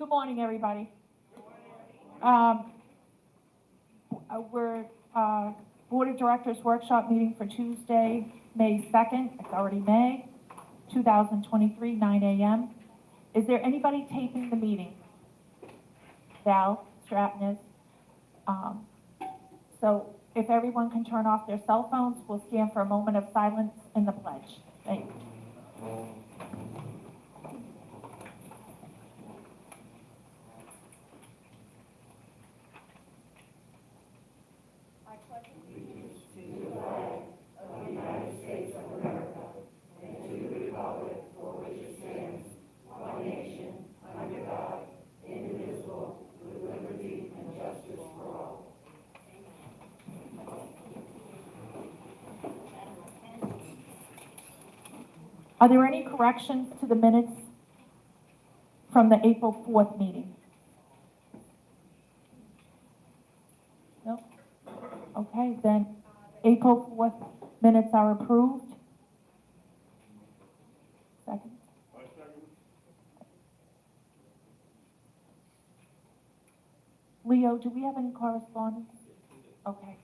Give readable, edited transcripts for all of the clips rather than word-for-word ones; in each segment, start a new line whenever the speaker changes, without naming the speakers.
Good morning, everybody. We're Board of Directors Workshop meeting for Tuesday, May 2nd. It's already May, 2023, 9 a.m. Is there anybody taping the meeting? Val Stratton is. So if everyone can turn off their cell phones, we'll stand for a moment of silence in the pledge. Thank you. Are there any corrections to the minutes from the April 4th meeting? No? Okay, then April 4th minutes are approved. Second. Leo, do we have any correspondence? Okay.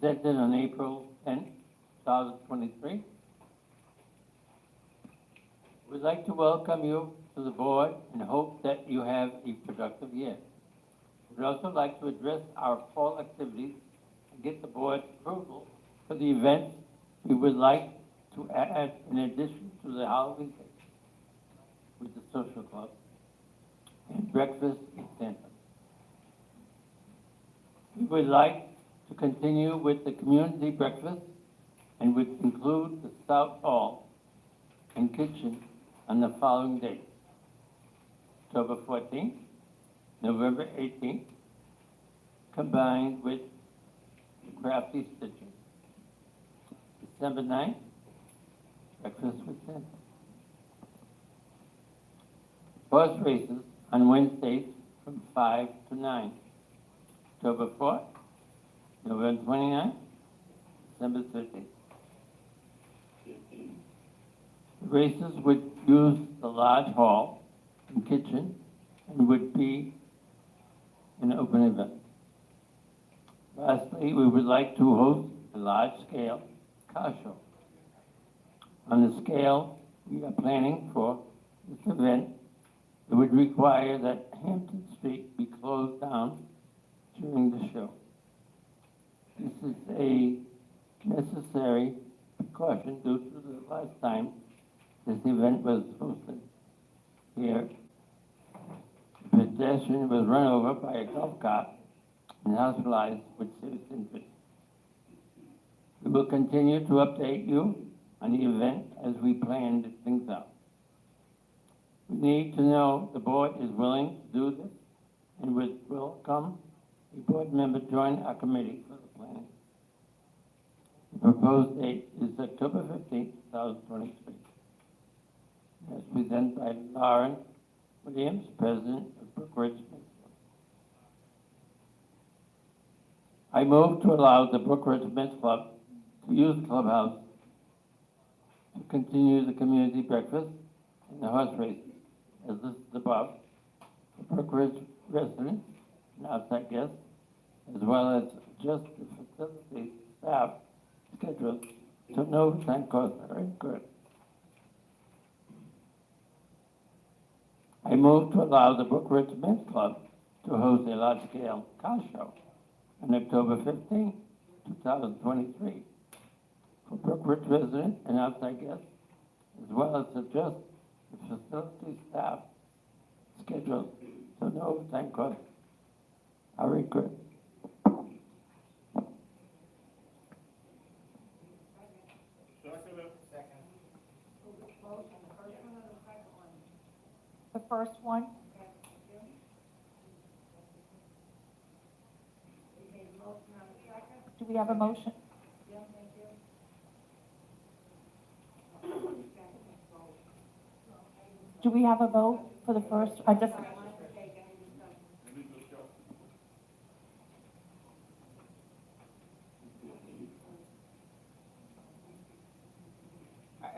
Presented on April 10, 2023. We'd like to welcome you to the board and hope that you have a productive year. We'd also like to address our fall activities and get the board's approval for the events we would like to add in addition to the Halloween cake with the social club and breakfast in Santa. We would like to continue with the community breakfast and would include the South Hall and kitchen on the following dates: October 14th, November 18th, combined with Crafty Stitching. December 9th, breakfast with Santa. Horse races on Wednesdays from 5 to 9. October 4th, November 29th, December 13th. The races would use the large hall and kitchen and would be an open event. Lastly, we would like to host a large-scale car show. On the scale we are planning for this event, it would require that Hampton Street be closed down during the show. This is a necessary precaution due to the last time this event was hosted here. A pedestrian was run over by a golf cart and hospitalized with serious injury. We will continue to update you on the event as we plan things out. We need to know the board is willing to do this and would welcome a board member join our committee for the planning. The proposed date is October 15th, 2023. As presented by Lauren Williams, President of Brookridge. I move to allow the Brookridge Men's Club to use the clubhouse to continue the community breakfast and the horse races as listed above for Brookridge residents and outside guests, as well as adjust the facility staff schedule so no time costs are incurred. I move to allow the Brookridge Men's Club to host a large-scale car show on October 15, 2023 for Brookridge residents and outside guests, as well as adjust the facility staff schedule so no time costs are incurred.
The first one. Do we have a motion? Do we have a vote for the first?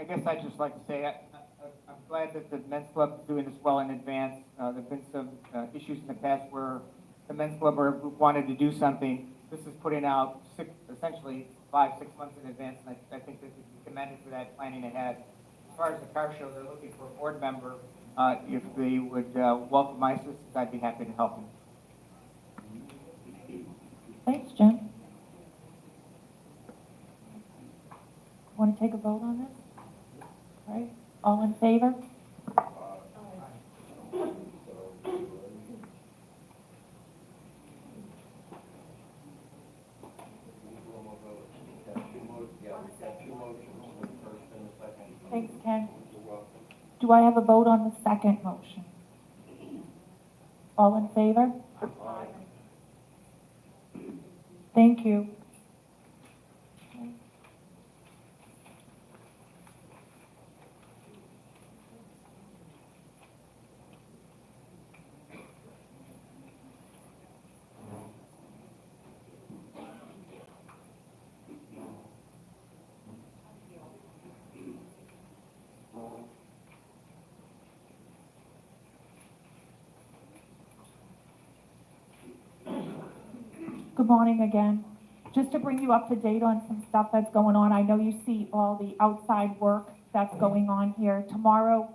guess I'd just like to say, I'm glad that the men's club is doing this well in advance. There've been some issues in the past where the men's club wanted to do something. This is putting out essentially 5-6 months in advance, and I think that we can commend it for that planning ahead. As far as the car show, they're looking for a board member. If they would welcome my assistance, I'd be happy to help them.
Thanks, Jim. Want to take a vote on this? All right, all in favor? Thanks, Ken. Do I have a vote on the second motion? All in favor? Thank you. Good morning again. Just to bring you up to date on some stuff that's going on, I know you see all the outside work that's going on here. Tomorrow,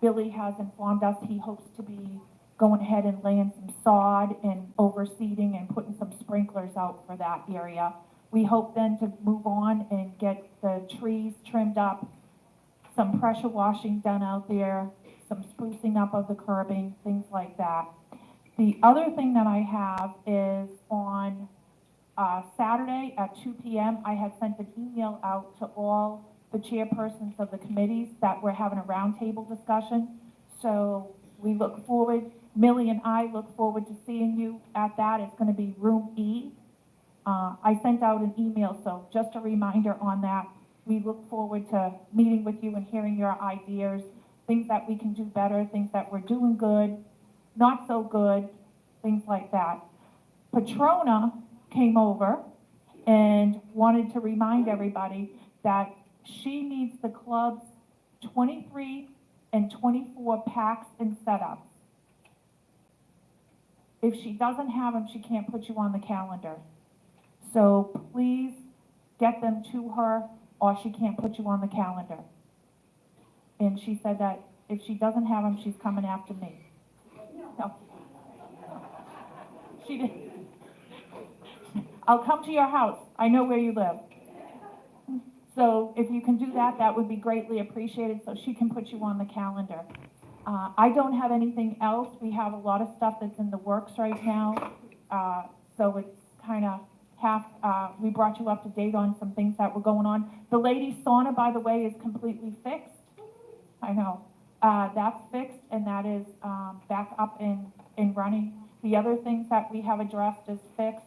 Billy has informed us he hopes to be going ahead and laying some sod and overseeding and putting some sprinklers out for that area. We hope then to move on and get the trees trimmed up, some pressure washing done out there, some sprucing up of the curbing, things like that. The other thing that I have is on Saturday at 2 p.m., I had sent an email out to all the chairpersons of the committees that we're having a roundtable discussion. So we look forward, Millie and I look forward to seeing you at that. It's going to be room E. I sent out an email, so just a reminder on that. We look forward to meeting with you and hearing your ideas, things that we can do better, things that we're doing good, not so good, things like that. Patrona came over and wanted to remind everybody that she needs the club's 23 and 24 packs and setups. If she doesn't have them, she can't put you on the calendar. So please get them to her or she can't put you on the calendar. And she said that if she doesn't have them, she's coming after me. No. She did. I'll come to your house. I know where you live. So if you can do that, that would be greatly appreciated so she can put you on the calendar. I don't have anything else. We have a lot of stuff that's in the works right now. So it's kind of we brought you up to date on some things that were going on. The ladies' sauna, by the way, is completely fixed. I know. That's fixed and that is back up and running. The other things that we have addressed is fixed.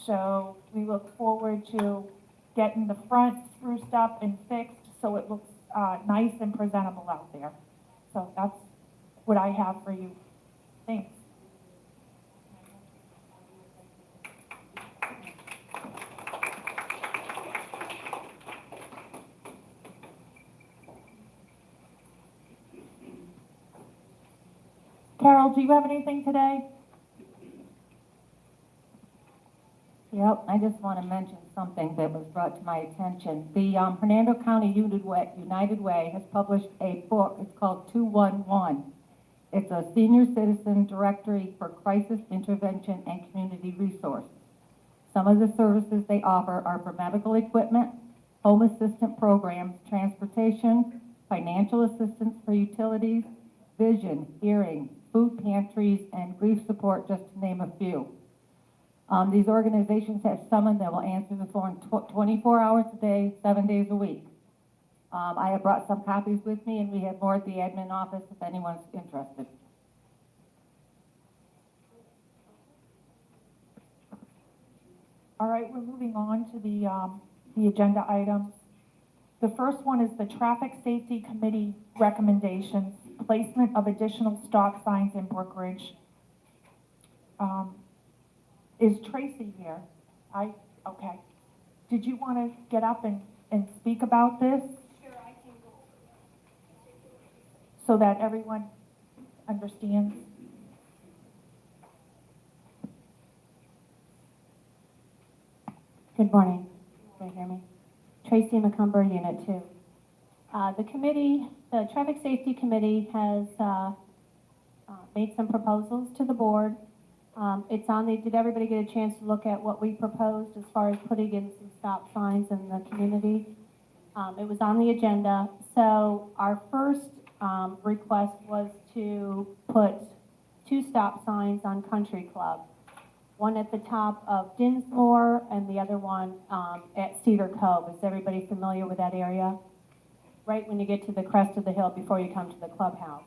So we look forward to getting the front spruced up and fixed so it looks nice and presentable out there. So that's what I have for you. Thanks. Carol, do you have anything today?
Yep, I just want to mention something that was brought to my attention. The Hernando County United Way has published a book. It's called 211. It's a senior citizen directory for crisis intervention and community resources. Some of the services they offer are for medical equipment, home assistant programs, transportation, financial assistance for utilities, vision, hearing, food pantries, and grief support, just to name a few. These organizations have someone that will answer the phone 24 hours a day, 7 days a week. I have brought some copies with me, and we have more at the admin office if anyone's interested.
All right, we're moving on to the agenda items. The first one is the Traffic Safety Committee recommendations, placement of additional stop signs in Brookridge. Is Tracy here? Okay. Did you want to get up and speak about this?
Sure.
so that everyone understands?
Good morning. Can you hear me? Tracy McCumber, Unit 2. The Traffic Safety Committee has made some proposals to the board. Did everybody get a chance to look at what we proposed as far as putting in some stop signs in the community? It was on the agenda. So our first request was to put 2 stop signs on Country Club. One at the top of Dinsmore and the other one at Cedar Cove. Is everybody familiar with that area? Right when you get to the crest of the hill before you come to the clubhouse.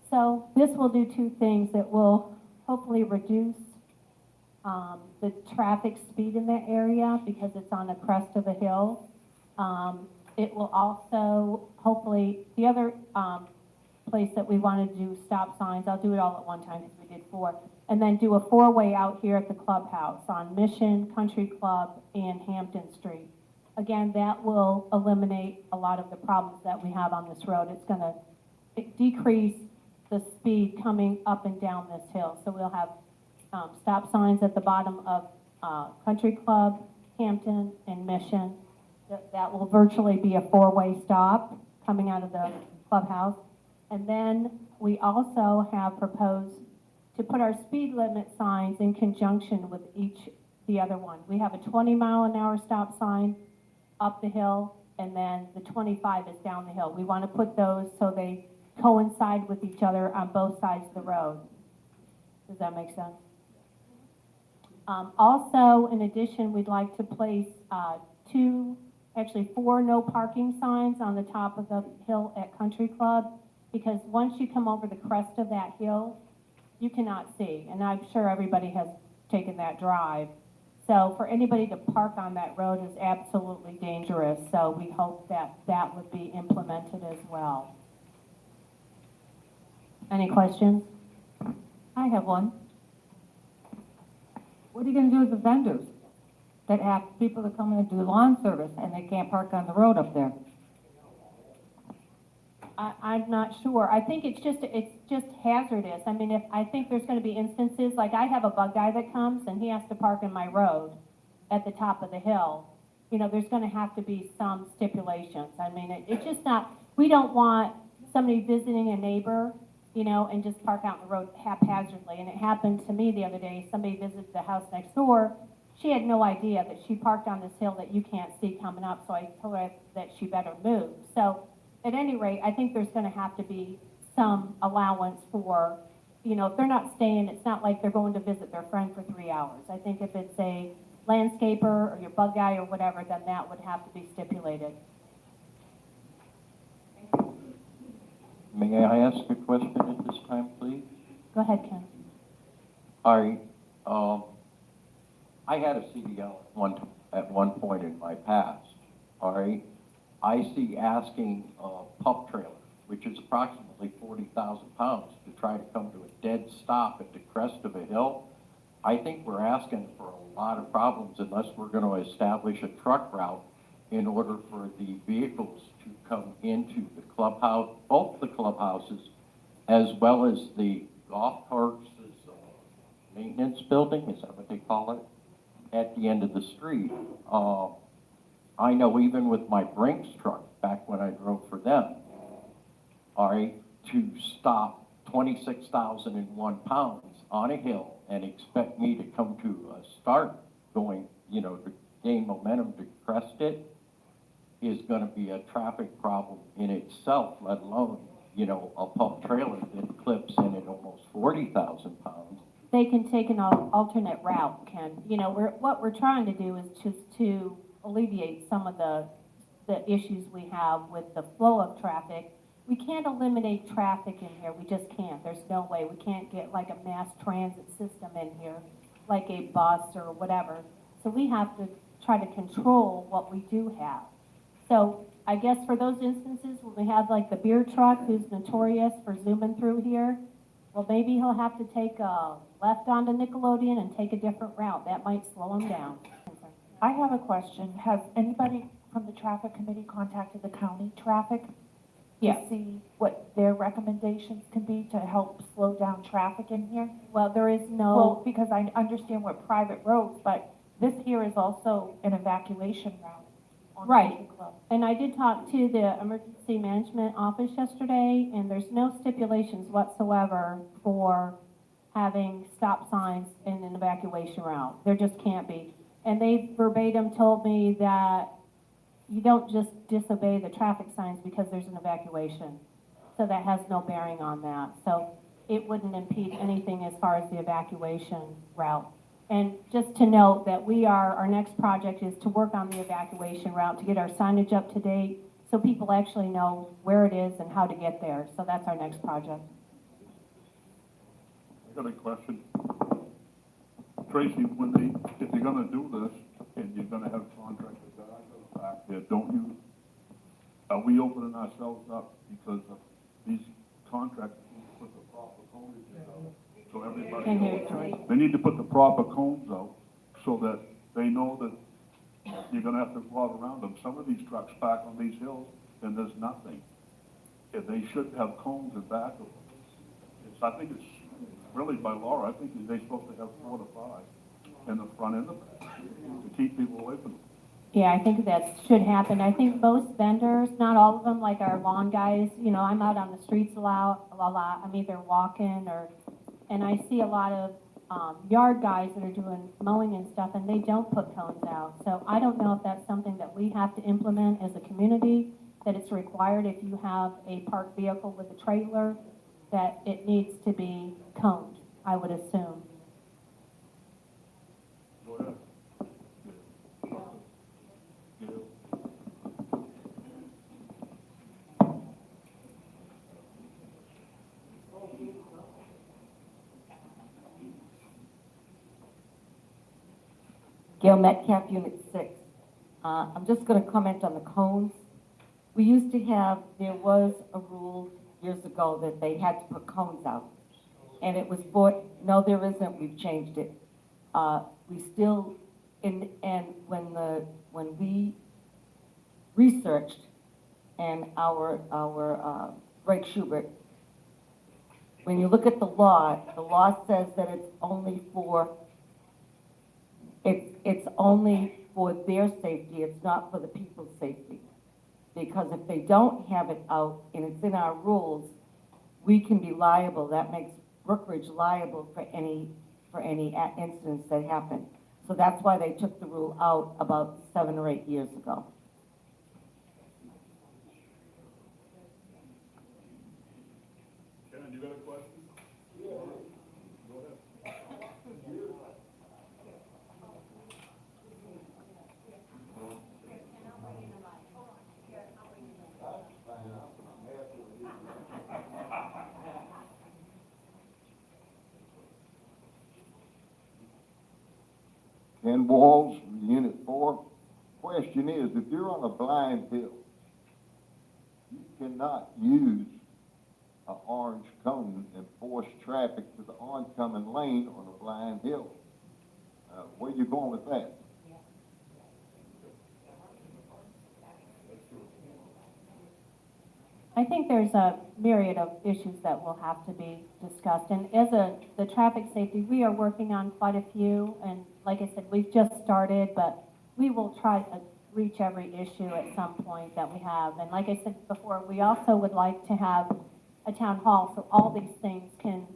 So this will do 2 things. It will hopefully reduce the traffic speed in that area because it's on the crest of the hill. It will also hopefully, the other place that we want to do stop signs, I'll do it all at one time because we did 4, and then do a 4-way out here at the clubhouse on Mission, Country Club, and Hampton Street. Again, that will eliminate a lot of the problems that we have on this road. It's going to decrease the speed coming up and down this hill. So we'll have stop signs at the bottom of Country Club, Hampton, and Mission. That will virtually be a 4-way stop coming out of the clubhouse. And then we also have proposed to put our speed limit signs in conjunction with the other one. We have a 20-mile-an-hour stop sign up the hill, and then the 25 is down the hill. We want to put those so they coincide with each other on both sides of the road. Does that make sense? Also, in addition, we'd like to place 4 no parking signs on the top of the hill at Country Club, because once you come over the crest of that hill, you cannot see, and I'm sure everybody has taken that drive. So for anybody to park on that road is absolutely dangerous, so we hope that that would be implemented as well. Any questions?
I have one. What are you going to do with the vendors that have people that come in and do lawn service and they can't park on the road up there?
I'm not sure. I think it's just hazardous. I mean, I think there's going to be instances, like I have a bug guy that comes and he has to park in my road at the top of the hill. You know, there's going to have to be some stipulations. I mean, it's just not, we don't want somebody visiting a neighbor, you know, and just park out in the road haphazardly. And it happened to me the other day. Somebody visited the house next door. She had no idea that she parked on this hill that you can't see coming up, so I told her that she better move. So at any rate, I think there's going to have to be some allowance for, you know, if they're not staying, it's not like they're going to visit their friend for 3 hours. I think if it's a landscaper or your bug guy or whatever, then that would have to be stipulated.
May I ask a question at this time, please?
Go ahead, Ken.
All right. I had a CDL at one point in my past. All right. I see asking pump trailer, which is approximately 40,000 pounds, to try to come to a dead stop at the crest of a hill. I think we're asking for a lot of problems unless we're going to establish a truck route in order for the vehicles to come into the clubhouse, both the clubhouses, as well as the golf courses maintenance building, is that what they call it, at the end of the street. I know even with my Brinks truck, back when I drove for them, all right, to stop 26,001 pounds on a hill and expect me to come to a start going, you know, to gain momentum to crest it, is going to be a traffic problem in itself, let alone, you know, a pump trailer that clips in at almost 40,000 pounds.
They can take an alternate route, Ken. You know, what we're trying to do is just to alleviate some of the issues we have with the flow of traffic. We can't eliminate traffic in here. We just can't. There's no way. We can't get like a mass transit system in here, like a bus or whatever. So we have to try to control what we do have. So I guess for those instances when we have like the beer truck who's notorious for zooming through here, well, maybe he'll have to take a left onto Nickelodeon and take a different route. That might slow him down.
I have a question. Has anybody from the traffic committee contacted the county traffic?
Yeah.
to see what their recommendations can be to help slow down traffic in here?
Well, there is
Well,
no,
because I understand we're private roads, but this here is also an evacuation route on
Right.
Country Club.
and I did talk to the emergency management office yesterday, and there's no stipulations whatsoever for having stop signs in an evacuation route. There just can't be. And they verbatim told me that you don't just disobey the traffic signs because there's an evacuation. So that has no bearing on that. So it wouldn't impede anything as far as the evacuation route. And just to note that our next project is to work on the evacuation route, to get our signage up to date, so people actually know where it is and how to get there. So that's our next project.
I got a question. Tracy, if you're gonna do this, and you're gonna have contractors that are back there, are we opening ourselves up because of these contractors need to put the proper cones out? So everybody
Can hear you,
knows.
Troy.
They need to put the proper cones out so that they know that you're gonna have to go out around them. Some of these trucks park on these hills and there's nothing. And they should have cones in back of them. I think it's really by law, I think they're supposed to have 4 to 5 in the front and the back to keep people away from them.
Yeah, I think that should happen. I think most vendors, not all of them, like our lawn guys, I'm out on the streets a lot. I'm either walking and I see a lot of yard guys that are doing mowing and stuff, and they don't put cones out. So I don't know if that's something that we have to implement as a community, that it's required if you have a parked vehicle with a trailer, that it needs to be coned, I would assume.
Go ahead.
Gail Metcalf, Unit 6. I'm just going to comment on the cones. We used to have, there was a rule years ago that they had to put cones out. And it was no, there isn't, we've changed it. We still, and when we researched, and our Greg Schubert, when you look at the law says that it's only for their safety, it's not for the people's safety. Because if they don't have it out and it's in our rules, we can be liable. That makes Brookridge liable for any incidents that happen. So that's why they took the rule out about 7 or 8 years ago.
Shannon, you got a question?
Ken Walls, Unit 4. Question is, if you're on a blind hill, you cannot use an orange cone and force traffic to the oncoming lane on a blind hill. Where you going with that?
I think there's a myriad of issues that will have to be discussed. And as the traffic safety, we are working on quite a few. And like I said, we've just started, but we will try to reach every issue at some point that we have. And like I said before, we also would like to have a town hall so all these things can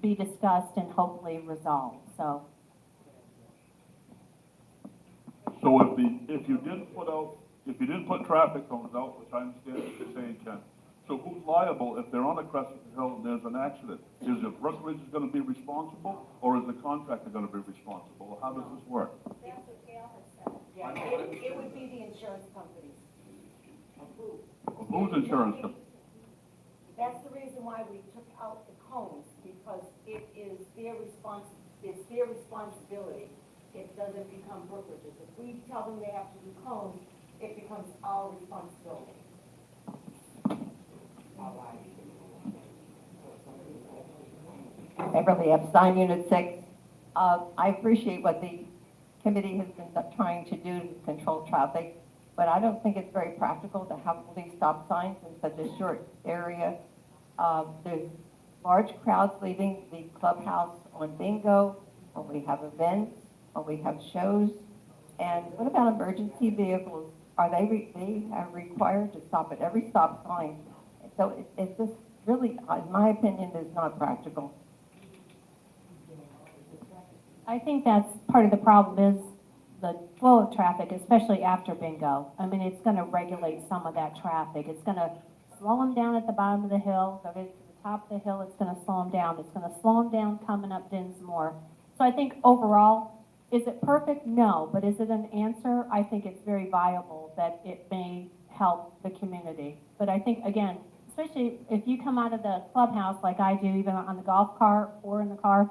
be discussed and hopefully resolved. So
if you didn't put traffic cones out, which I understand what you're saying, Ken, so who's liable if they're on the crest of the hill and there's an accident? Is it Brookridge is gonna be responsible, or is the contractor gonna be responsible? How does this work?
That's what Gail has said. Yeah, it would be the insurance companies.
Who's insurance company?
That's the reason why we took out the cones, because it is it's their responsibility. It doesn't become Brookridge's. If we tell them they have to do cones, it becomes our responsibility.
Beverly Epstein, Unit 6. I appreciate what the committee has been trying to do to control traffic.
but I don't think it's very practical to have all these stop signs in such a short area. There's large crowds leaving the clubhouse on bingo, when we have events, when we have shows. And what about emergency vehicles? Are they are required to stop at every stop sign? So it's just really, in my opinion, is not practical.
I think that's part of the problem is the flow of traffic, especially after bingo. I mean, it's going to regulate some of that traffic. It's going to slow them down at the bottom of the hill. They'll get to the top of the hill, it's going to slow them down. It's going to slow them down coming up Dinsmore. So I think overall, is it perfect? No. But is it an answer? I think it's very viable that it may help the community. But I think, again, especially if you come out of the clubhouse like I do, even on the golf cart or in the car,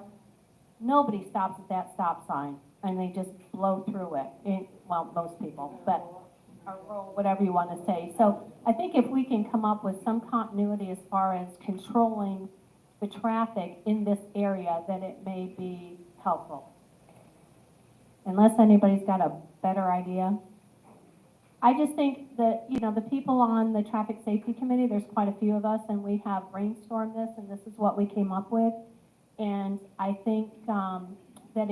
nobody stops at that stop sign, and they just blow through it. Well, most people, but or roll, whatever you want to say. So I think if we can come up with some continuity as far as controlling the traffic in this area, then it may be helpful. Unless anybody's got a better idea. I just think that, you know, the people on the Traffic Safety Committee, there's quite a few of us, and we have brainstormed this, and this is what we came up with. And I think that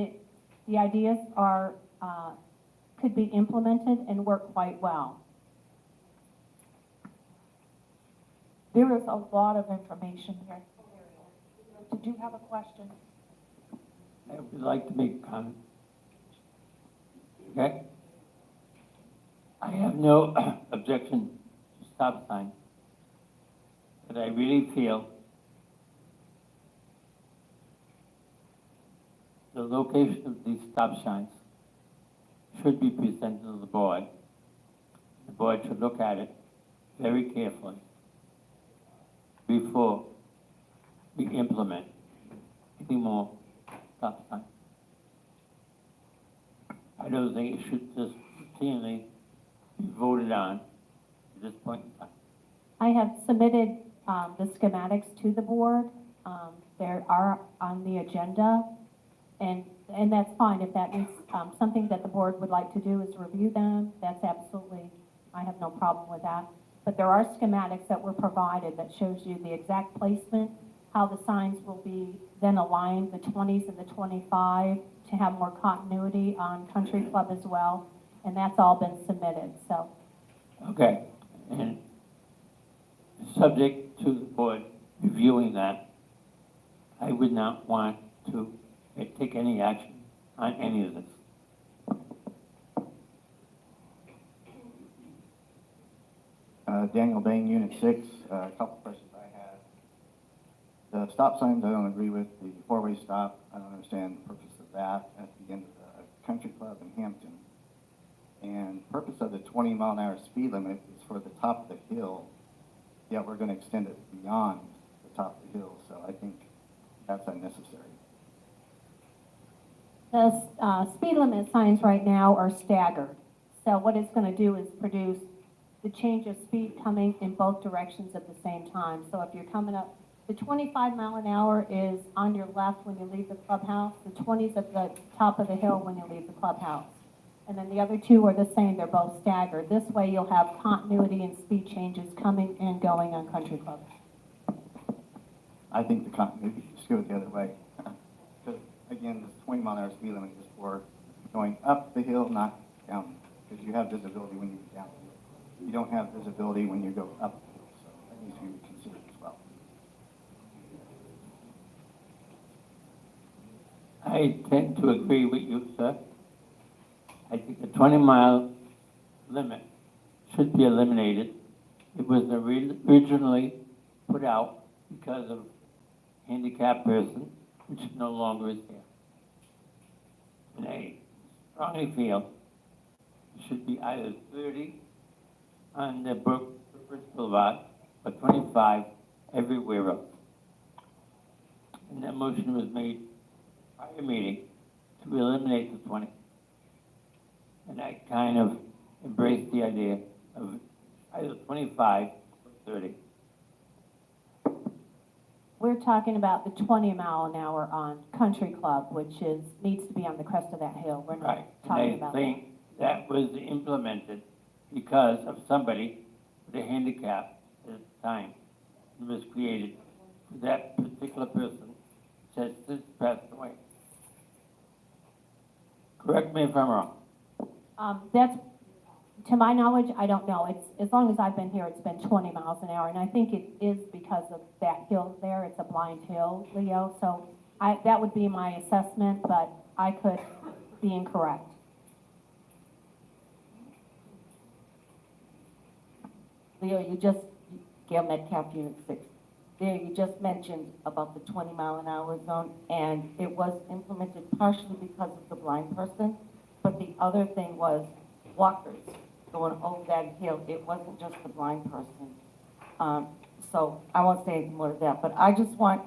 the ideas are, could be implemented and work quite well.
There is a lot of information here. Did you have a question?
I would like to make a comment. Okay? I have no objection to stop signs, but I really feel the location of these stop signs should be presented to the board. The board should look at it very carefully before we implement any more stop signs. I don't think it should just routinely be voted on at this point in time.
I have submitted the schematics to the board. They are on the agenda, and that's fine. If that is something that the board would like to do is review them, that's absolutely, I have no problem with that. But there are schematics that were provided that shows you the exact placement, how the signs will be then aligned, the 20s and the 25, to have more continuity on Country Club as well. And that's all been submitted, so.
Okay, and subject to the board reviewing that, I would not want to take any action on any of this.
Daniel Bain, Unit 6, a couple questions I had. The stop signs I don't agree with, the four-way stop, I don't understand the purpose of that at the end of the Country Club in Hampton. And the purpose of the 20-mile-an-hour speed limit is for the top of the hill, yet we're going to extend it beyond the top of the hill, so I think that's unnecessary.
The speed limit signs right now are staggered. So what it's going to do is produce the change of speed coming in both directions at the same time. So if you're coming up, the 25 mile an hour is on your left when you leave the clubhouse. The 20's at the top of the hill when you leave the clubhouse. And then the other two are the same. They're both staggered. This way you'll have continuity and speed changes coming and going on Country Club.
I think the continuity should go the other way. Because, again, this 20-mile-an-hour speed limit is for going up the hill, not down, because you have visibility when you go down the hill. You don't have visibility when you go up the hill, so that needs to be considered as well.
I tend to agree with you, sir. I think the 20-mile limit should be eliminated. It was originally put out because of handicapped person, which no longer is there. And I strongly feel it should be either 30 on the Brookridge Boulevard or 25 everywhere else. And that motion was made prior meeting to eliminate the 20. And I kind of embraced the idea of either 25 or 30.
We're talking about the 20 mile an hour on Country Club, which needs to be on the crest of that hill. We're not
Right.
talking
And I
about
think that was implemented because of somebody with a handicap at the time. It was created for that particular person, has since passed away. Correct me if I'm wrong.
That's, to my knowledge, I don't know. It's, as long as I've been here, it's been 20 miles an hour, and I think it is because of that hill there. It's a blind hill, Leo, so that would be my assessment, but I could be incorrect.
Leo, you just, Gail Metcalf, Unit 6. There, you just mentioned about the 20-mile-an-hour zone, and it was implemented partially because of the blind person, but the other thing was walkers going over that hill. It wasn't just the blind person. So I won't say anything more to that, but I just want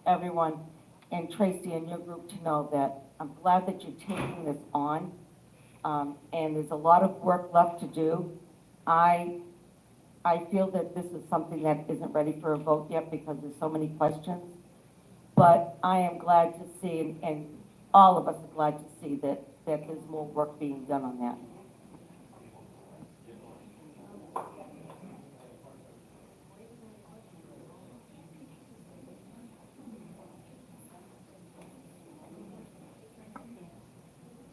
everyone, and Tracy and your group, to know that I'm glad that you're taking this on, and there's a lot of work left to do. I feel that this is something that isn't ready for a vote yet because there's so many questions. But I am glad to see, and all of us are glad to see that there's more work being done on that.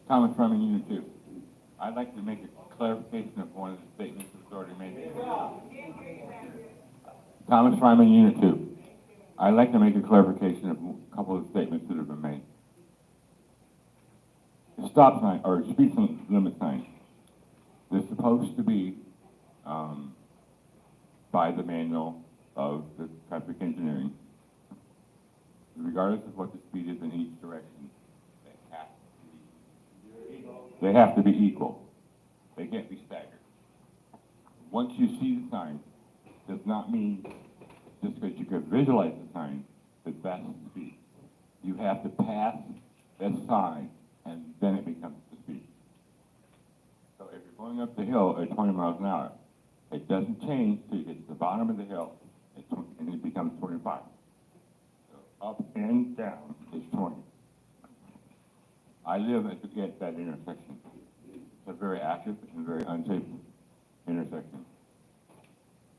Thomas Fleming, Unit 2. I'd like to make a clarification of one of the statements that was already made. Thomas Fleming, Unit 2. I'd like to make a clarification of a couple of statements that have been made. The stop sign, or speed limit signs, they're supposed to be by the manual of the traffic engineering, regardless of what the speed is in each direction. They have to be equal. They can't be staggered. Once you see the sign, does not mean just because you can visualize the sign that that's the speed. You have to pass that sign, and then it becomes the speed. So if you're going up the hill at 20 miles an hour, it doesn't change till you get to the bottom of the hill, and it becomes 25. So up and down is 20. I live at that intersection. It's a very active and very unsafe intersection.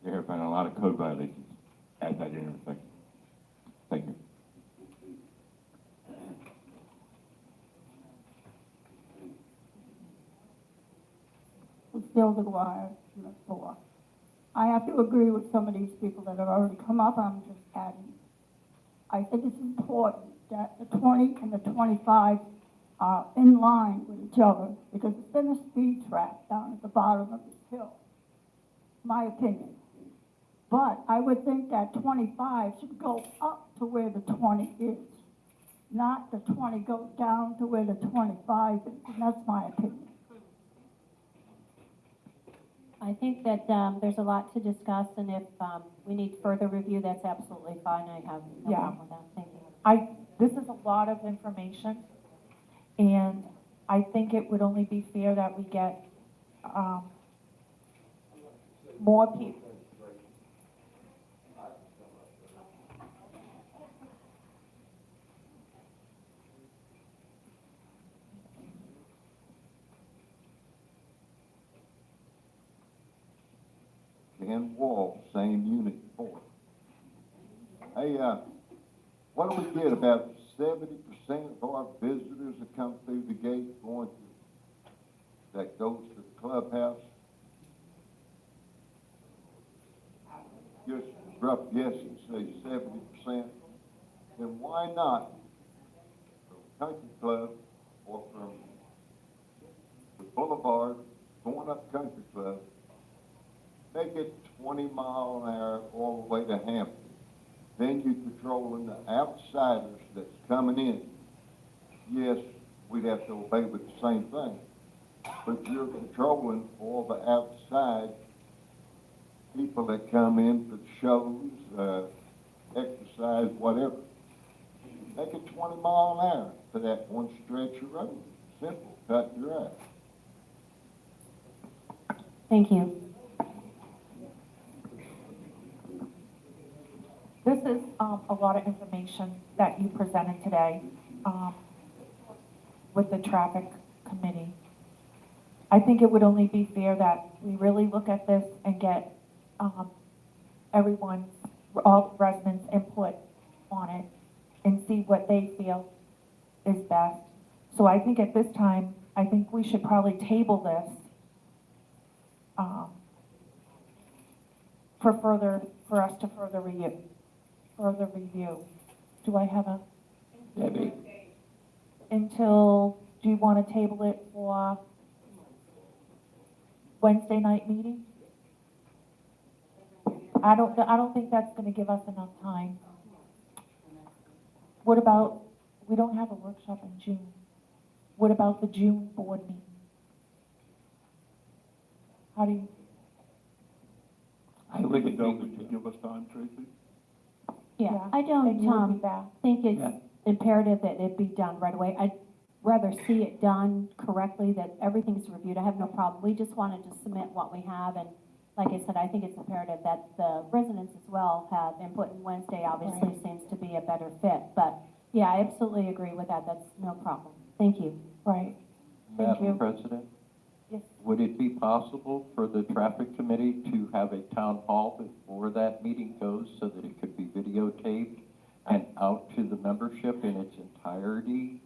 There have been a lot of code violations at that intersection. Thank you.
Lucille DeGuire, Unit 4. I have to agree with some of these people that have already come up. I'm just adding. I think it's important that the 20 and the 25 are in line with each other because it's been a speed trap down at the bottom of this hill, my opinion. But I would think that 25 should go up to where the 20 is, not the 20 goes down to where the 25 is, and that's my opinion.
I think that there's a lot to discuss, and if we need further review, that's absolutely fine. I have no problem with that. Thank you.
This is a lot of information, and I think it would only be fair that we get more people.
Ken Wall, same Unit 4. Hey, what do we get? About 70% of our visitors that come through the gate that goes to the clubhouse? Just rough guessing, say 70%. Then why not from Country Club or from the boulevard going up Country Club, make it 20 miles an hour all the way to Hampton. Then you're controlling the outsiders that's coming in. Yes, we'd have to obey with the same thing, but you're controlling all the outside people that come in for shows, exercise, whatever. Make it 20 miles an hour for that one stretch of road. Simple, cut and dry.
Thank you.
This is a lot of information that you presented today with the traffic committee. I think it would only be fair that we really look at this and get, everyone's, all the residents' input on it and see what they feel is best. So I think at this time, I think we should probably table this, for us to further review. Do I have a,
Debbie,
until, do you want to table it for Wednesday night meeting? I don't think that's going to give us enough time. What about, we don't have a workshop in June. What about the June board meeting? How do you,
I would agree
That
with
would
you.
give us time, Tracy?
Yeah, I
and
don't,
you would be back?
think it's
Yeah.
imperative that it be done right away. I'd rather see it done correctly, that everything's reviewed. I have no problem. We just wanted to submit what we have, and like I said, I think it's imperative that the residents as well have input, and Wednesday obviously seems to be a better fit. But yeah, I absolutely agree with that. That's no problem. Thank you.
Right. Thank you.
Madam President,
Yes.
would it be possible for the traffic committee to have a town hall before that meeting goes so that it could be videotaped and out to the membership in its entirety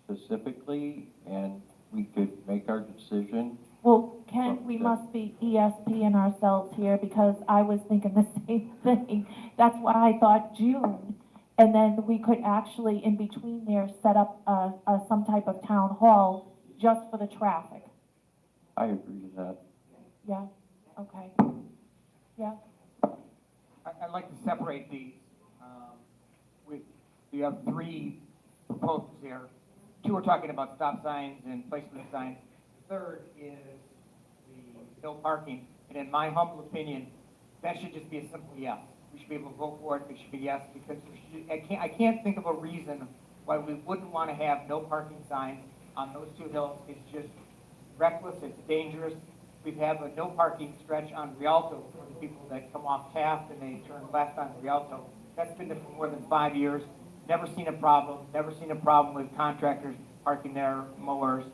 specifically, and we could make our decision?
Well, Ken, we must be ESPing ourselves here because I was thinking the same thing. That's why I thought June. And then we could actually, in between there, set up some type of town hall just for the traffic.
I agree with that.
Yeah, okay. Yeah,
I'd like to separate these. We have three proposals here. Two are talking about stop signs and placement of signs. Third is the no parking. And in my humble opinion, that should just be a simple yes. We should be able to vote for it. It should be yes, because I can't think of a reason why we wouldn't want to have no parking signs on those two hills. It's just reckless, it's dangerous. We have a no parking stretch on Rialto for the people that come off Taft and they turn left on Rialto. That's been there for more than 5 years. Never seen a problem, never seen a problem with contractors parking their mowers.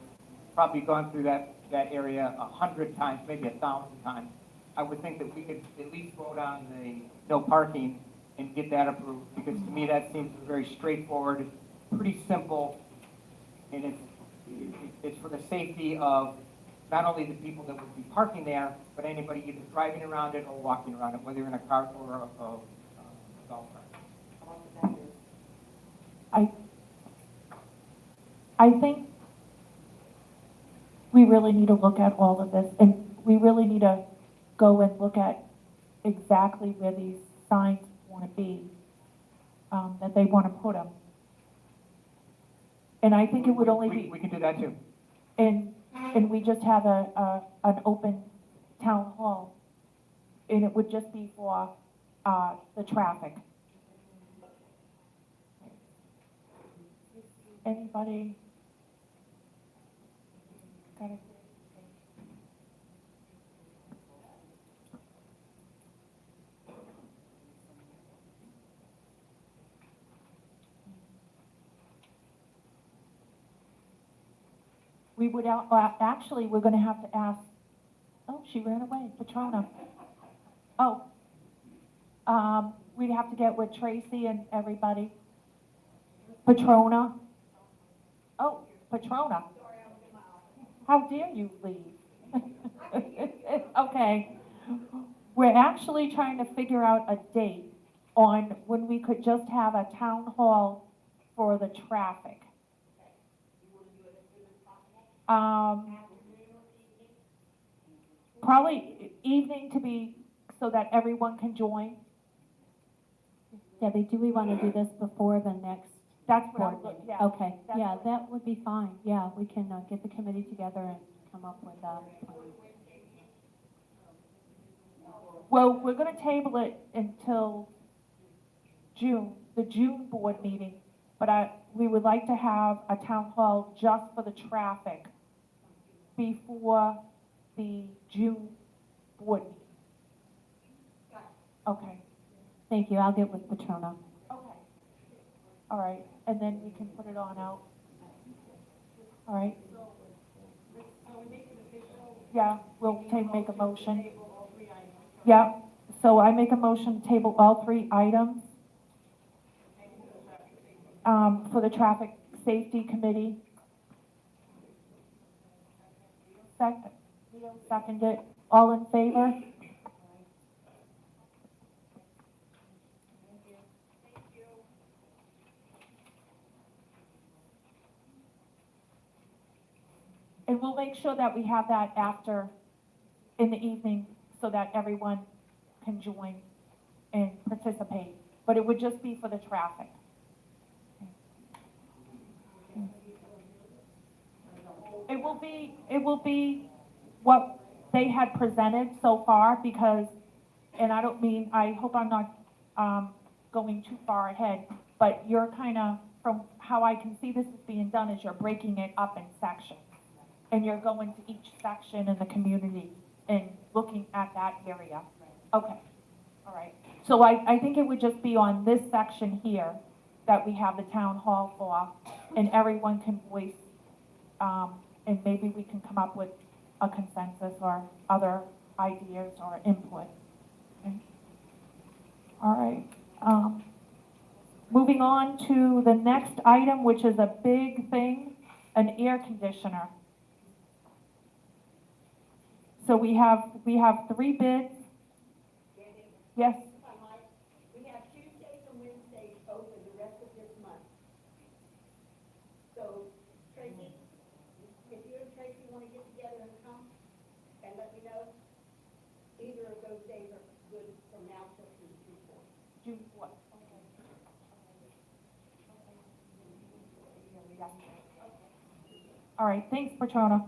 Probably gone through that area 100 times, maybe 1,000 times. I would think that we could at least vote on the no parking and get that approved, because to me that seems very straightforward, pretty simple, and it's for the safety of not only the people that would be parking there, but anybody either driving around it or walking around it, whether you're in a car or a golf cart.
I think we really need to look at all of this, and we really need to go and look at exactly where these signs want to be, that they want to put them. And I think it would only be,
We can do that too.
and we just have an open town hall, and it would just be for the traffic. Anybody got it? We would, actually, we're gonna have to ask, oh, she ran away, Patrona. Oh, we'd have to get with Tracy and everybody. Patrona. Oh, Patrona. How dare you leave? Okay. We're actually trying to figure out a date on when we could just have a town hall for the traffic. Probably evening to be, so that everyone can join.
Debbie, do we want to do this before the next
That's what
board
I'm,
meeting?
yeah.
Okay,
that's
yeah,
what-
that would be fine. Yeah, we can get the committee together and come up with a plan.
Well, we're gonna table it until June, the June board meeting, but we would like to have a town hall just for the traffic before the June board meeting. Okay,
Thank you. I'll get with Patrona.
okay. All right, and then we can put it on out. All right.
So we make it official
Yeah, we'll make a motion. Yeah, so I make a motion to table all 3 items for the Traffic Safety Committee. Second, Leo seconded. All in favor? And we'll make sure that we have that after, in the evening, so that everyone can join and participate. But it would just be for the traffic. It will be what they had presented so far, because, and I don't mean, I hope I'm not going too far ahead, but you're kind of, from how I can see this is being done, is you're breaking it up in sections. And you're going to each section in the community and looking at that area. Okay, all right. So I think it would just be on this section here that we have the town hall for, and everyone can voice, and maybe we can come up with a consensus or other ideas or input. Okay. All right. Moving on to the next item, which is a big thing, an air conditioner. So we have 3 bids. Yes?
We have Tuesdays and Wednesdays open the rest of this month. So Tracy, if you and Tracy want to get together and come and let me know, either of those days are good from now till June 4th.
June what? All right, thanks, Patrona.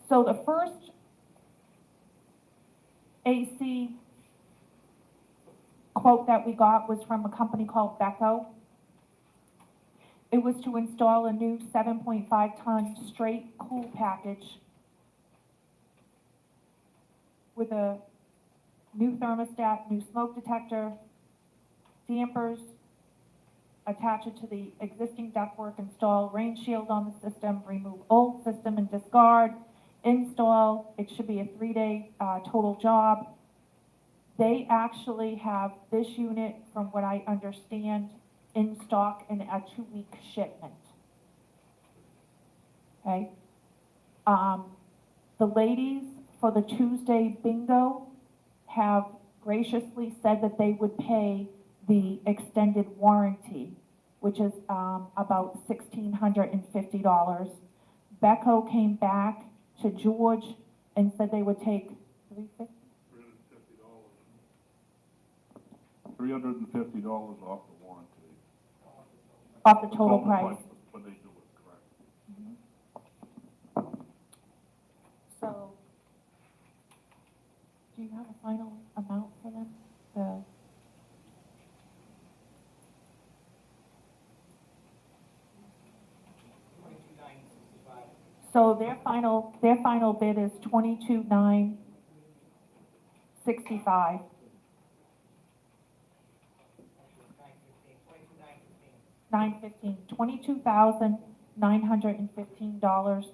So the first AC quote that we got was from a company called BCPO. It was to install a new 7.5-ton straight cool package with a new thermostat, new smoke detector, dampers, attach it to the existing ductwork, install rain shield on the system, remove old system and discard, install. It should be a 3-day total job. They actually have this unit, from what I understand, in stock in a 2-week shipment. Okay. The ladies for the Tuesday bingo have graciously said that they would pay the extended warranty, which is about $1,650. BCPO came back to George and said they would take $350.
$350 off the warranty.
Off the total price.
When they do it, correct.
So, do you have a final amount for them? So their final bid is $22,965. $22,915.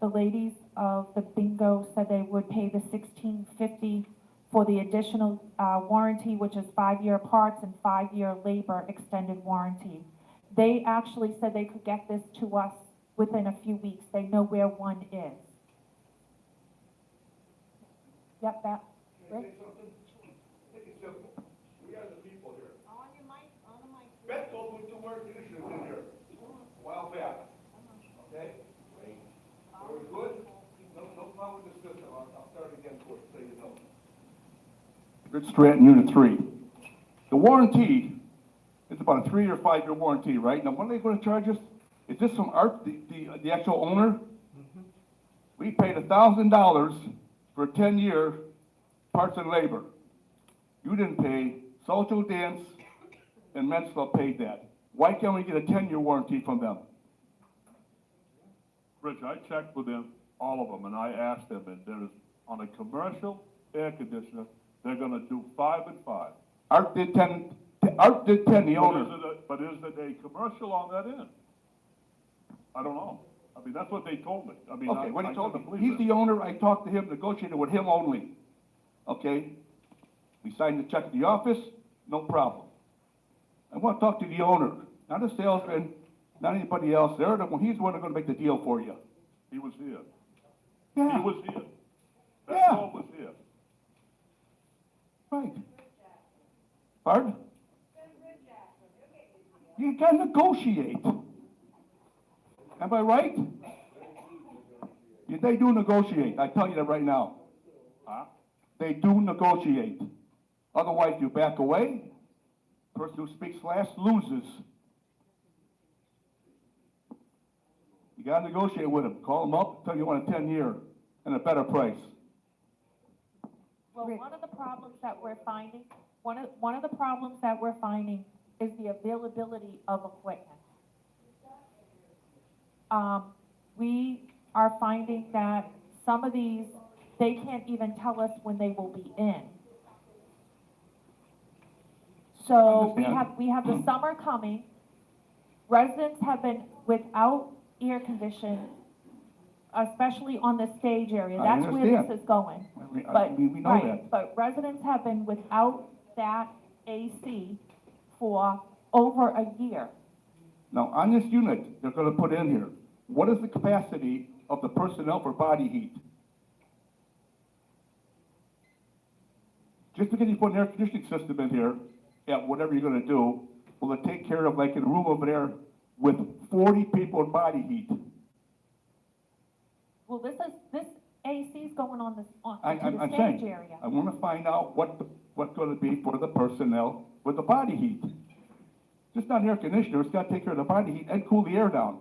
The ladies of the bingo said they would pay the $1,650 for the additional warranty, which is 5-year parts and 5-year labor extended warranty. They actually said they could get this to us within a few weeks. They know where one is. Yep, that, Rick?
We are the people here.
On your mic, on the mic.
Bet told me 2 air conditioners in here a while back. Okay? Very good. No problem with the system. I'll start again for it, so you know. Rich Stratton, Unit 3. The warranty is about a 3 or 5-year warranty, right? Now, when are they going to charge us? Is this from Art, the actual owner? We paid $1,000 for a 10-year parts and labor. You didn't pay. Social Dance and Men's Club paid that. Why can't we get a 10-year warranty from them?
Rich, I checked with them, all of them, and I asked them, and there's, on a commercial air conditioner, they're gonna do 5 and 5.
Art did 10, Art did 10, the owner.
But is it a commercial on that end? I don't know. I mean, that's what they told me. I mean,
Okay, what he
I
told
couldn't
me,
believe
he's
it.
the owner, I talked to him, negotiated with him only. Okay? We signed the check at the office, no problem. I want to talk to the owner, not a salesman, not anybody else. They're the one, he's the one that's gonna make the deal for you.
He was here.
Yeah.
He was here. That
Yeah.
call was here.
Right. Pardon? You can negotiate. Am I right? Yeah, they do negotiate, I tell you that right now.
Huh?
They do negotiate. Otherwise, you back away. Person who speaks last loses. You gotta negotiate with them. Call them up, tell you want a 10-year and a better price.
Well, one of the problems that we're finding, one of the problems that we're finding is the availability of equipment. We are finding that some of these, they can't even tell us when they will be in. So we have the summer coming. Residents have been without air conditioning, especially on the stage area.
I
That's where
understand.
this is going.
We know
Right,
that.
but residents have been without that AC for over a year.
Now, on this unit, they're gonna put in here, what is the capacity of the personnel for body heat? Just because you put an air conditioning system in here, at whatever you're gonna do, will it take care of, like in a room over there, with 40 people in body heat?
Well, this AC is going on the
I'm
stage
saying,
area.
I wanna find out what's gonna be for the personnel with the body heat. Just not an air conditioner, it's gotta take care of the body heat and cool the air down,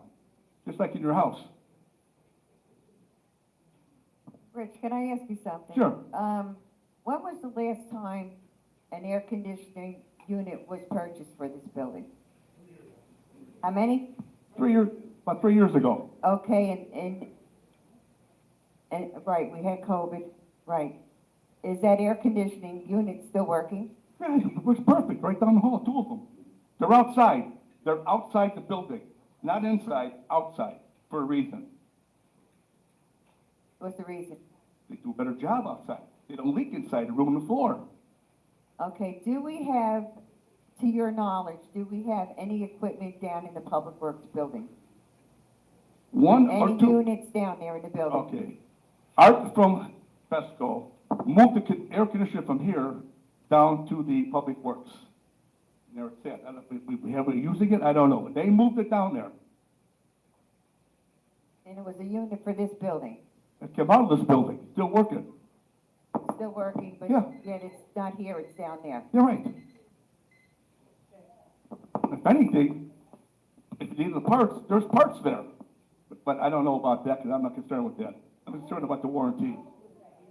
just like in your house.
Rich, can I ask you something?
Sure.
When was the last time an air conditioning unit was purchased for this building? How many?
About 3 years ago.
Okay, and, right, we had COVID, right. Is that air conditioning unit still working?
Yeah, it was perfect, right down the hall, two of them. They're outside. They're outside the building, not inside, outside, for a reason.
What's the reason?
They do a better job outside. They don't leak inside the room and the floor.
Okay, do we have, to your knowledge, do we have any equipment down in the Public Works building?
One or
Any
two.
units down there in the building?
Okay. Art from Pesco moved the air conditioner from here down to the Public Works. And there it's at. I don't know if we have we using it, I don't know. But they moved it down there.
And it was a unit for this building?
It came out of this building, still working.
Still working, but
Yeah.
yet it's not here, it's down there.
You're right. If anything, if you need the parts, there's parts there. But I don't know about that because I'm not concerned with that. I'm concerned about the warranty.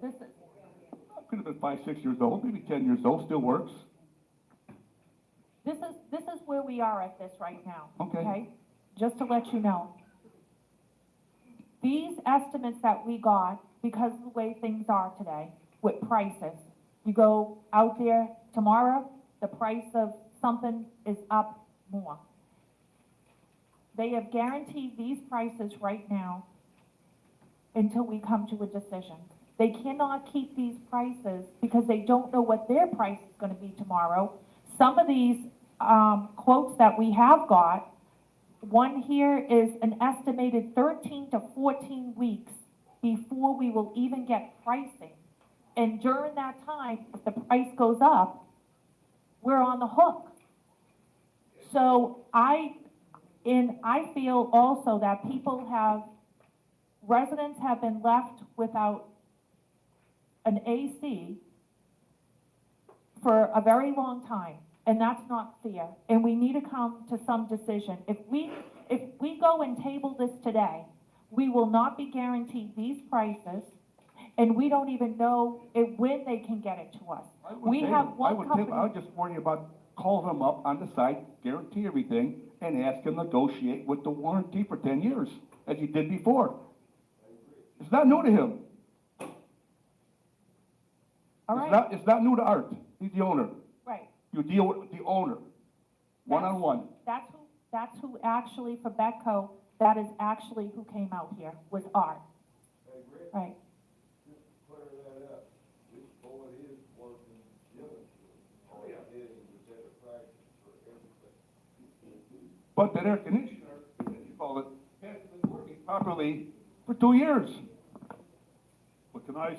This
Could have been 5, 6 years old, maybe 10 years old, still works.
is where we are at this right now.
Okay.
Just to let you know. These estimates that we got, because of the way things are today, with prices, you go out there tomorrow, the price of something is up more. They have guaranteed these prices right now until we come to a decision. They cannot keep these prices because they don't know what their price is going to be tomorrow. Some of these quotes that we have got, one here is an estimated 13 to 14 weeks before we will even get pricing. And during that time, if the price goes up, we're on the hook. So I feel also that residents have been left without an AC for a very long time, and that's not fair. And we need to come to some decision. If we go and table this today, we will not be guaranteed these prices, and we don't even know when they can get it to us. We have one company.
I would just worry about calling them up on the site, guarantee everything, and ask them to negotiate with the warranty for 10 years, as he did before. It's not new to him.
All right.
It's not new to Art. He's the owner.
Right.
You deal with the owner, one-on-one.
That's who actually for Betco That is actually who came out here, was Art. Right.
But that air conditioner, as you call it, hasn't been working properly for 2 years.
But can I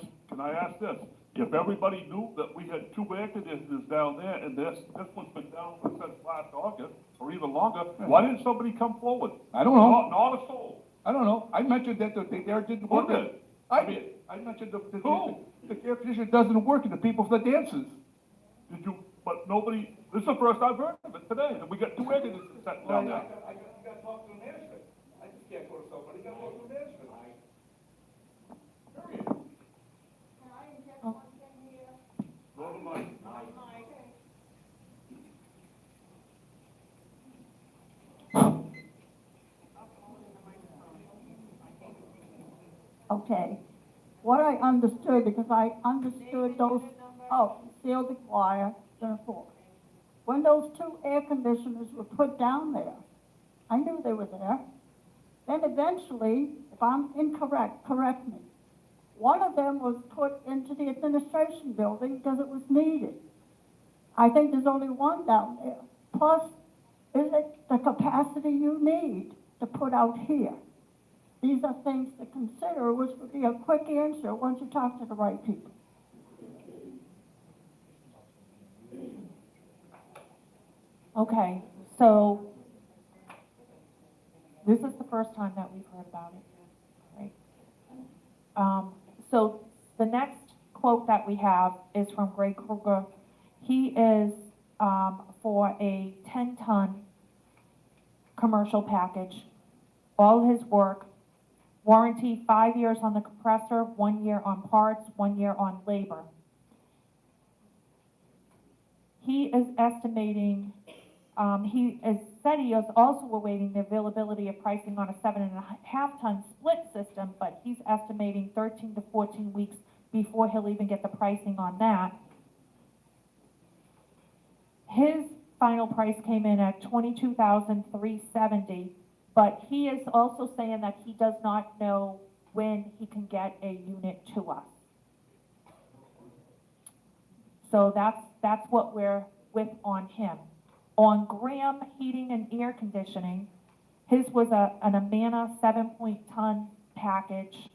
ask this? If everybody knew that we had 2 air conditioners down there, and this one's been down since last August, or even longer, why didn't somebody come forward?
I don't know.
Not a soul.
I don't know. I mentioned that the air didn't
Who
work.
did?
I did. I mentioned
Who?
the air conditioner doesn't work and the people for the dances.
Did you, but nobody, this is the first I've heard of it today, that we got 2 air conditioners sitting down there.
You gotta talk to the management. I just can't go to somebody, you gotta talk to the management. Period.
Go to Mike.
Okay. What I understood, because I understood those, sealed the wire, then four. When those 2 air conditioners were put down there, I knew they were there. Then eventually, if I'm incorrect, correct me. One of them was put into the administration building because it was needed. I think there's only one down there. Plus, is it the capacity you need to put out here? These are things to consider, which would be a quick answer once you talk to the right people.
Okay, so this is the first time that we've heard about it, right? So the next quote that we have is from Greg Kruger. He is for a 10-ton commercial package, all his work, warranty 5 years on the compressor, 1 year on parts, 1 year on labor. He is estimating, he has said he is also awaiting the availability of pricing on a 7.5-ton split system, but he's estimating 13 to 14 weeks before he'll even get the pricing on that. His final price came in at $22,370, but he is also saying that he does not know when he can get a unit to us. So that's what we're with on him. On Graham Heating and Air Conditioning, his was an Amana 7-ton package.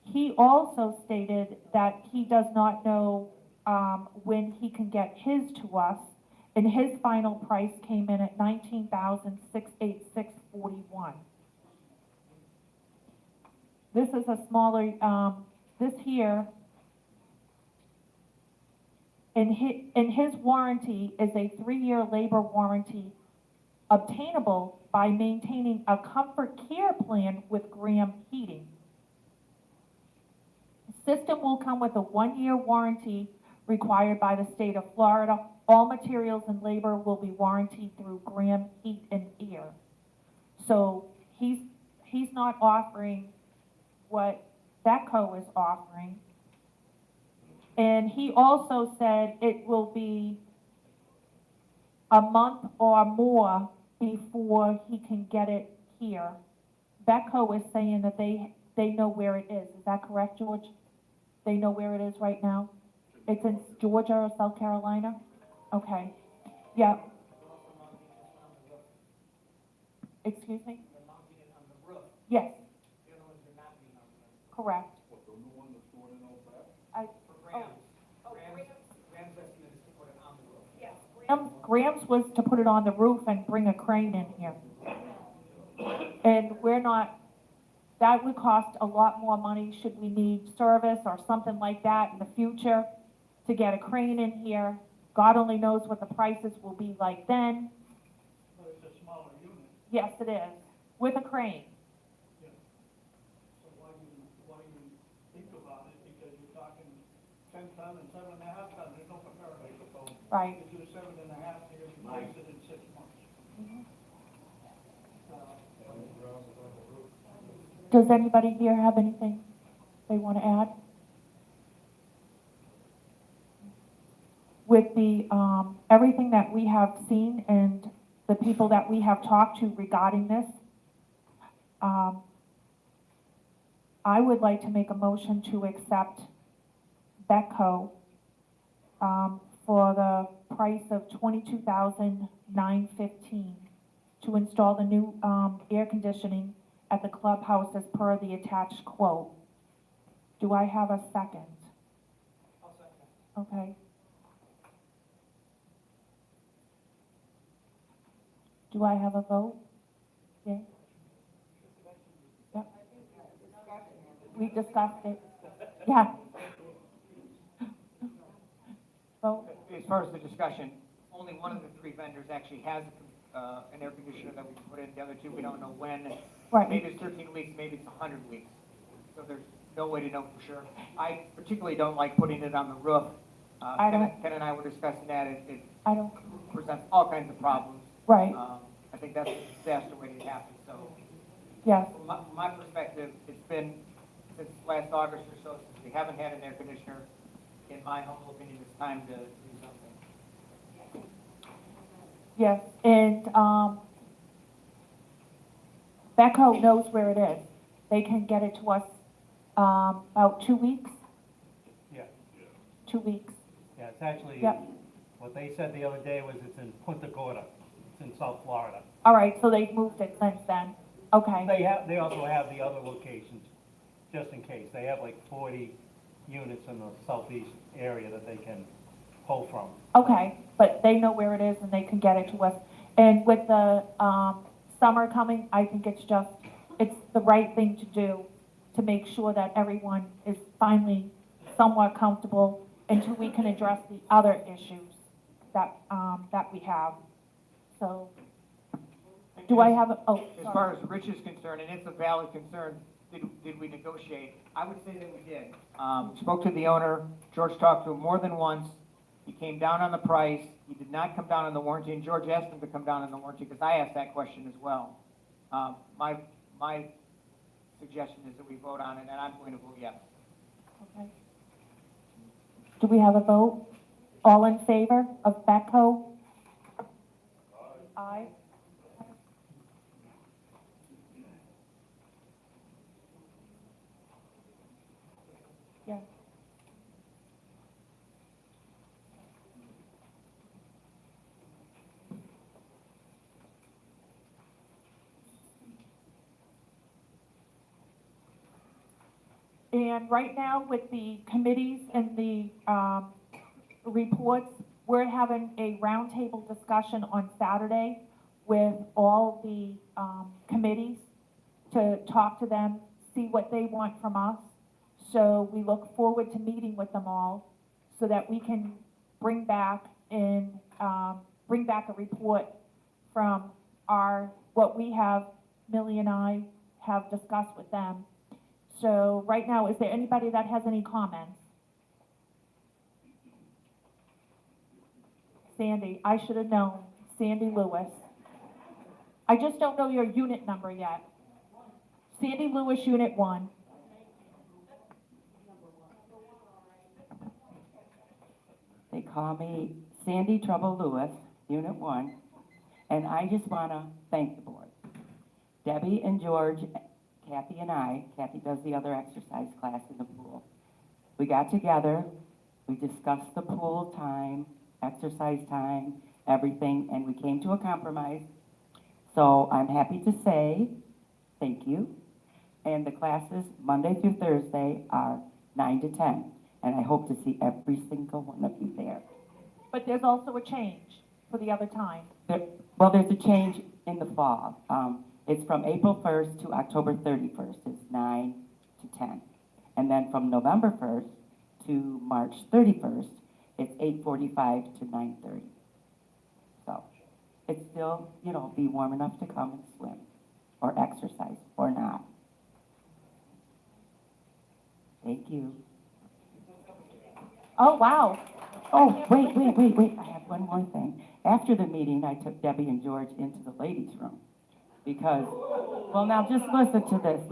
He also stated that he does not know when he can get his to us, and his final price came in at $19,686.41. This is a smaller, this here, and his warranty is a 3-year labor warranty obtainable by maintaining a comfort care plan with Graham Heating. The system will come with a 1-year warranty required by the state of Florida. All materials and labor will be warranted through Graham Heat and Air. So he's not offering what BCPO is offering. And he also said it will be a month or more before he can get it here. BCPO is saying that they know where it is. Is that correct, George? They know where it is right now? It's in Georgia or South Carolina? Okay. Yeah. Excuse me? Yes. Correct. Graham's was to put it on the roof and bring a crane in here. And we're not, that would cost a lot more money should we need service or something like that in the future to get a crane in here. God only knows what the prices will be like then.
But it's a smaller unit.
Yes, it is, with a crane.
Yeah. So why do you think about it? Because you're talking 10 ton and 7.5 ton, there's no comparison.
Right.
If you do 7.5, you're going to price it in 6 months.
Does anybody here have anything they want to add? With the, everything that we have seen and the people that we have talked to regarding this. I would like to make a motion to accept Betco for the price of $22,915 to install the new air conditioning at the clubhouse as per the attached quote. Do I have a second?
I'll second.
Okay. Do I have a vote? Yeah. Yep. We discussed it. Yeah. Vote.
As far as the discussion, only one of the three vendors actually has an air conditioner that we can put in. The other two, we don't know when.
Right.
Maybe it's 13 weeks, maybe it's 100 weeks. So there's no way to know for sure. I particularly don't like putting it on the roof.
I don't-
Ken and I were discussing that. It
I don't,
presents all kinds of problems.
right,
I think that's a disaster waiting to happen. So
yes.
from my perspective, it's been since last August or so since we haven't had an air conditioner. In my humble opinion, it's time to do something.
Yes, and Betco knows where it is. They can get it to us about 2 weeks,
Yeah,
2 weeks.
yeah, it's actually,
Yep.
what they said the other day was it's in Punta Gorda, it's in South Florida.
All right, so they've moved it since then. Okay,
They also have the other locations, just in case. They have like 40 units in the southeast area that they can pull from.
okay, but they know where it is and they can get it to us. And with the summer coming, I think it's the right thing to do to make sure that everyone is finally somewhat comfortable until we can address the other issues that we have. So, do I have,
As far as Rich is concerned, and it's a valid concern, did we negotiate? I would say that we did. Spoke to the owner, George talked to him more than once. He came down on the price. He did not come down on the warranty, and George asked him to come down on the warranty because I asked that question as well. My suggestion is that we vote on it, and I'm going to vote yes.
okay. Do we have a vote? All in favor of Betco? Aye. Yes. And right now, with the committees and the reports, we're having a roundtable discussion on Saturday with all the committees to talk to them, see what they want from us. So we look forward to meeting with them all so that we can bring back a report from what we have, Millie and I have discussed with them. So right now, is there anybody that has any comments? Sandy, I should have known. Sandy Lewis. I just don't know your unit number yet. Sandy Lewis, Unit 1.
They call me Sandy Trouble Lewis, Unit 1, and I just want to thank the board. Debbie and George, Kathy and I, Kathy does the other exercise class in the pool. We got together, we discussed the pool time, exercise time, everything, and we came to a compromise. So I'm happy to say thank you. And the classes, Monday through Thursday, are 9 to 10. And I hope to see every single one of you there.
But there's also a change for the other time.
Well, there's a change in the fall. It's from April 1st to October 31st. It's 9 to 10. And then from November 1st to March 31st, it's 8:45 to 9:30. So it's still, be warm enough to come and swim or exercise or not. Thank you.
Oh, wow.
Oh, wait. I have one more thing. After the meeting, I took Debbie and George into the ladies' room because, well, now just listen to this.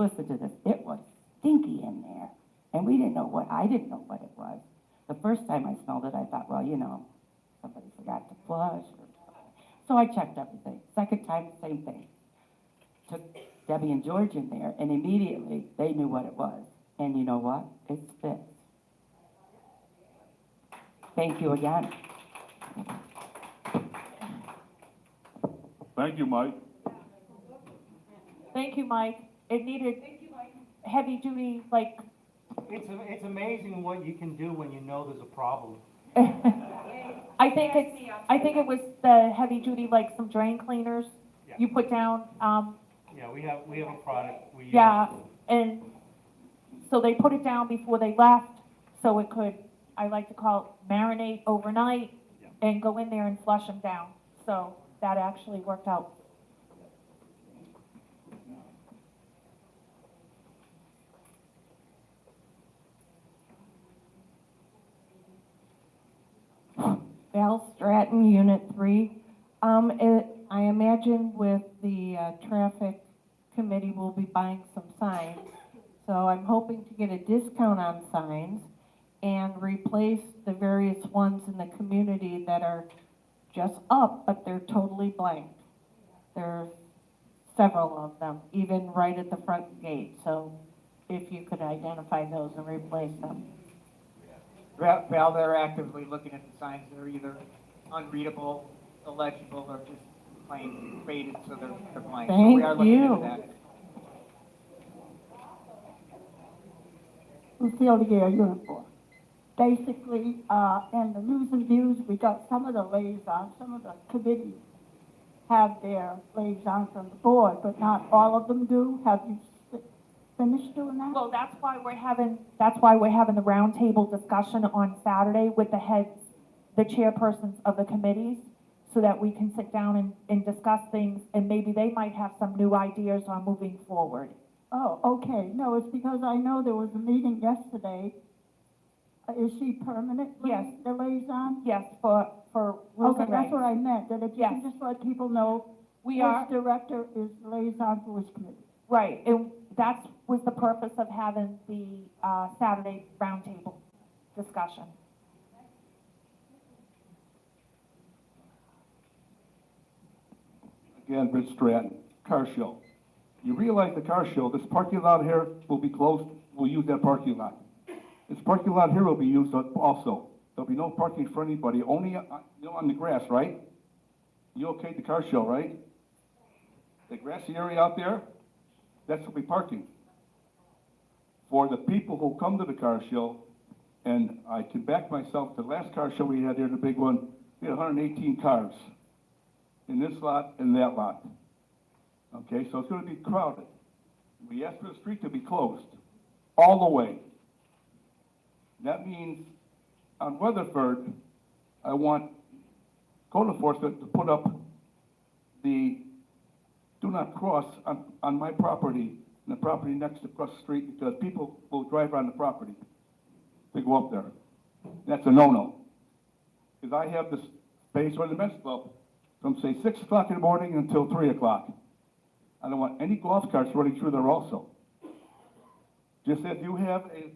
It was stinky in there. And I didn't know what it was. The first time I smelled it, I thought, well, somebody forgot to flush. So I checked everything. Second time, same thing. Took Debbie and George in there, and immediately they knew what it was. And you know what? It's fixed. Thank you again.
Thank you, Mike.
Thank you, Mike. It needed heavy duty, like,
It's amazing what you can do when you know there's a problem.
I think it was the heavy duty, like some drain cleaners
Yeah.
you put down,
Yeah, we have a product we use.
yeah, and so they put it down before they left, so it could, I like to call it marinate overnight
Yeah.
and go in there and flush them down. So that actually worked out.
Val Stratton, Unit 3. I imagine with the traffic committee, we'll be buying some signs. So I'm hoping to get a discount on signs and replace the various ones in the community that are just up, but they're totally blank. There's several of them, even right at the front gate. So if you could identify those and replace them.
Val, they're actively looking at the signs that are either unreadable, illegible, or just plain faded, so they're blank. So we are
Thank
looking into
you.
that.
Lucille Gear, Unit 4. Basically, in the news and views, we got some of the liaisons, some of the committees have their liaisons from the board, but not all of them do. Have you finished doing that?
Well, that's why we're having the roundtable discussion on Saturday with the heads, the chairpersons of the committees, so that we can sit down and discuss things, and maybe they might have some new ideas on moving forward.
Oh, okay. No, it's because I know there was a meeting yesterday. Is she permanently
Yes.
the liaison?
Yes, for rules
Okay,
and
that's
regs.
what I meant, that if you
Yes.
can just let people know
We
which
are,
director is liaison for which committee.
right, and that was the purpose of having the Saturday roundtable discussion.
Again, Rich Stratton, car show. You realize the car show, this parking lot here will be closed, we'll use that parking lot. This parking lot here will be used also. There'll be no parking for anybody, only on the grass, right? You okay the car show, right? The grassy area out there, that's will be parking. For the people who come to the car show, and I can back myself, the last car show we had here, the big one, we had 118 cars in this lot and that lot. Okay, so it's gonna be crowded. We asked for the street to be closed, all the way. That means on Weatherford, I want code enforcement to put up the do not cross on my property and the property next across the street, because people will drive on the property. They go up there. That's a no-no. Because I have this space for the men's club from say 6 o'clock in the morning until 3 o'clock. I don't want any golf carts running through there also. Just if you have a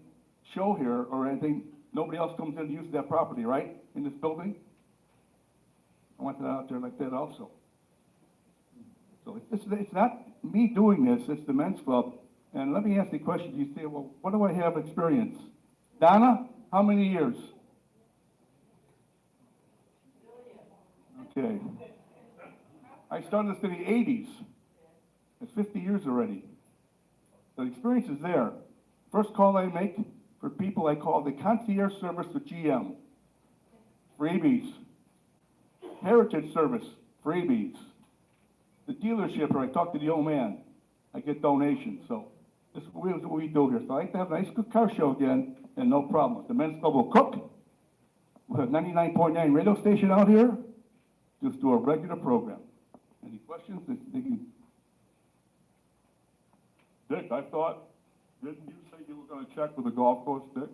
show here or anything, nobody else comes in to use that property, right, in this building? I want that out there like that also. So it's not me doing this, it's the men's club. And let me ask you a question. You say, well, what do I have experience? Donna, how many years? Okay. I started this in the 80s. It's 50 years already. The experience is there. First call I make for people, I call the concierge service with GM. Freebies. Heritage service, freebies. The dealership, where I talk to the old man, I get donations. So this is what we do here. So I like to have a nice good car show again, and no problem. The men's club will cook. We'll have 99.9 radio station out here. Just do a regular program. Any questions? They can...
Dick, I thought, didn't you say you were gonna check with the golf course, Dick?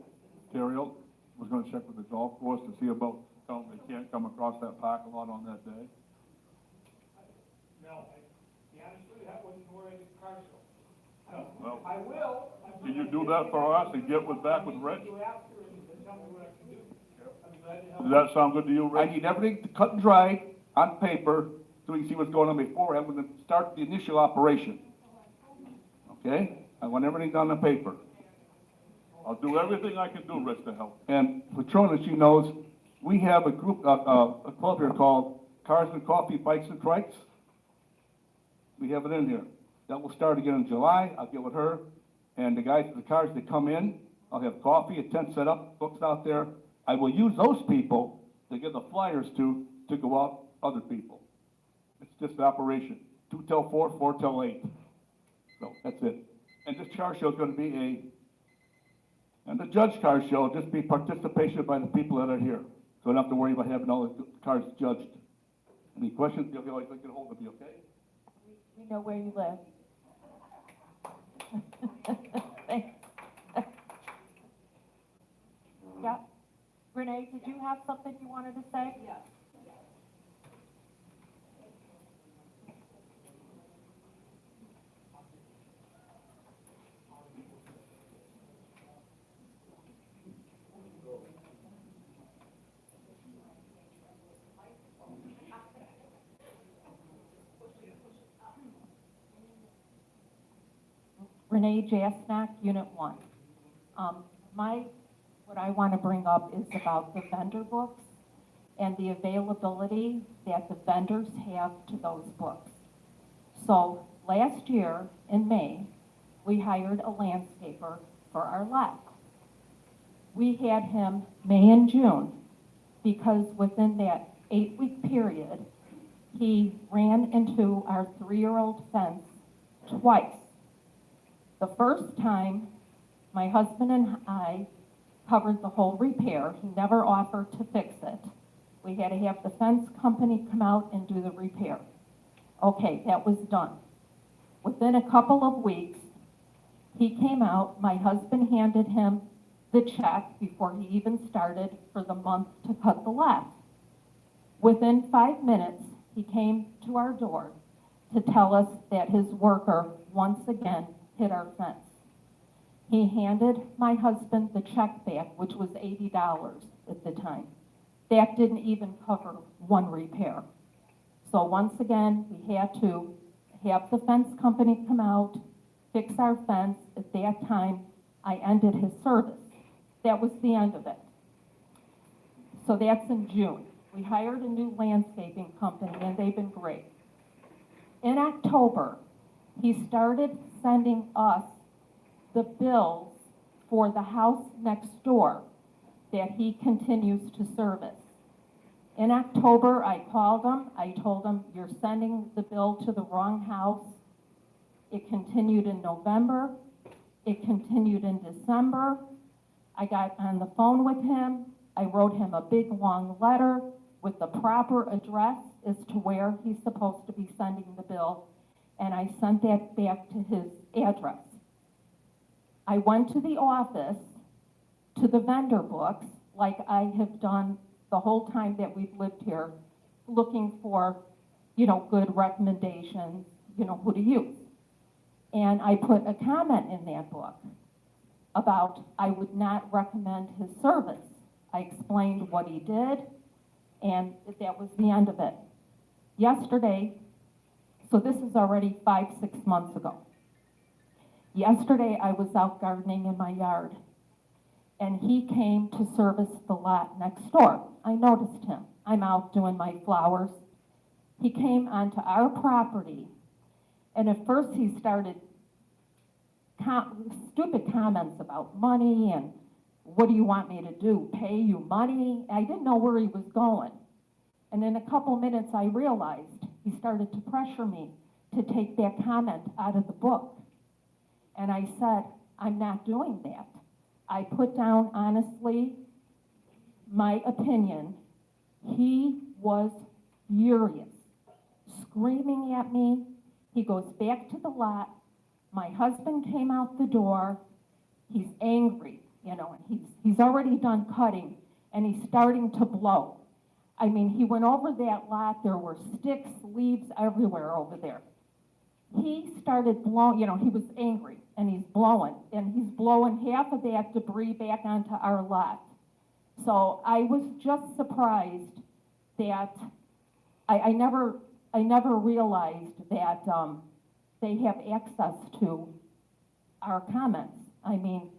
Terrio was gonna check with the golf course to see about, tell them they can't come across that parking lot on that day?
No, the honest truth, that wasn't where I did the car show.
Well,
I will.
can you do that for us and get back with Rich?
You after and tell me what I can do. I'd be glad to help.
Does that sound good to you,
I
Rich?
need everything cut and dried on paper so we can see what's going on before having to start the initial operation. Okay? I want everything done on paper.
I'll do everything I can do, Rich, to help.
And Patrona, she knows, we have a group, a club here called Cars and Coffee, Bikes and Trikes. We have it in here. That will start again in July. I'll get with her. And the guys with the cars that come in, I'll have coffee, a tent set up, books out there. I will use those people to give the flyers to go out other people. It's just an operation. 2 till 4, 4 till 8. So that's it. And this car show is going to be and the judge car show will just be participation by the people that are here. So I don't have to worry about having all the cars judged. Any questions? You'll always get a hold of me, okay?
We know where you live. Thanks. Yeah. Renee, did you have something you wanted to say? Yes. Renee Jasnak, Unit 1. What I want to bring up is about the vendor books and the availability that the vendors have to those books. So last year, in May, we hired a landscaper for our lot. We had him May and June because within that 8-week period, he ran into our 3-year-old fence twice. The first time, my husband and I covered the whole repair. He never offered to fix it. We had to have the fence company come out and do the repair. Okay, that was done. Within a couple of weeks, he came out, my husband handed him the check before he even started for the month to cut the lot. Within 5 minutes, he came to our door to tell us that his worker once again hit our fence. He handed my husband the check back, which was $80 at the time. That didn't even cover one repair. So once again, we had to have the fence company come out, fix our fence. At that time, I ended his service. That was the end of it. So that's in June. We hired a new landscaping company, and they've been great. In October, he started sending us the bills for the house next door that he continues to service. In October, I called him. I told him, you're sending the bill to the wrong house. It continued in November. It continued in December. I got on the phone with him. I wrote him a big, long letter with the proper address as to where he's supposed to be sending the bill, and I sent that back to his address. I went to the office, to the vendor books, like I have done the whole time that we've lived here, looking for, good recommendations, who to use. And I put a comment in that book about I would not recommend his service. I explained what he did, and that was the end of it. Yesterday, so this is already 5-6 months ago. Yesterday, I was out gardening in my yard, and he came to service the lot next door. I noticed him. I'm out doing my flowers. He came onto our property, and at first he started stupid comments about money and what do you want me to do, pay you money? I didn't know where he was going. And in a couple minutes, I realized he started to pressure me to take that comment out of the book. And I said, I'm not doing that. I put down, honestly, my opinion. He was furious, screaming at me. He goes back to the lot. My husband came out the door. He's angry, and he's already done cutting, and he's starting to blow. I mean, he went over that lot. There were sticks, leaves everywhere over there. He started blowing, he was angry, and he's blowing half of that debris back onto our lot. So I was just surprised that I never
I never realized that, they have access to our comments. I mean,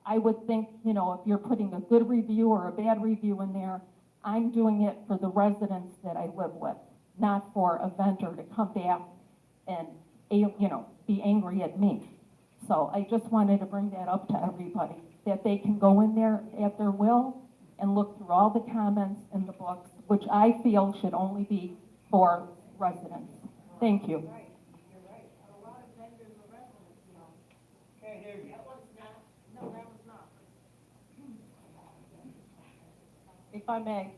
I would think, you know, if you're putting a good review or a bad review in there, I'm doing it for the residents that I live with, not for a vendor to come back and, you know, be angry at me. So I just wanted to bring that up to everybody, that they can go in there at their will and look through all the comments in the books, which I feel should only be for residents. Thank you.
Can't hear you.
If I may,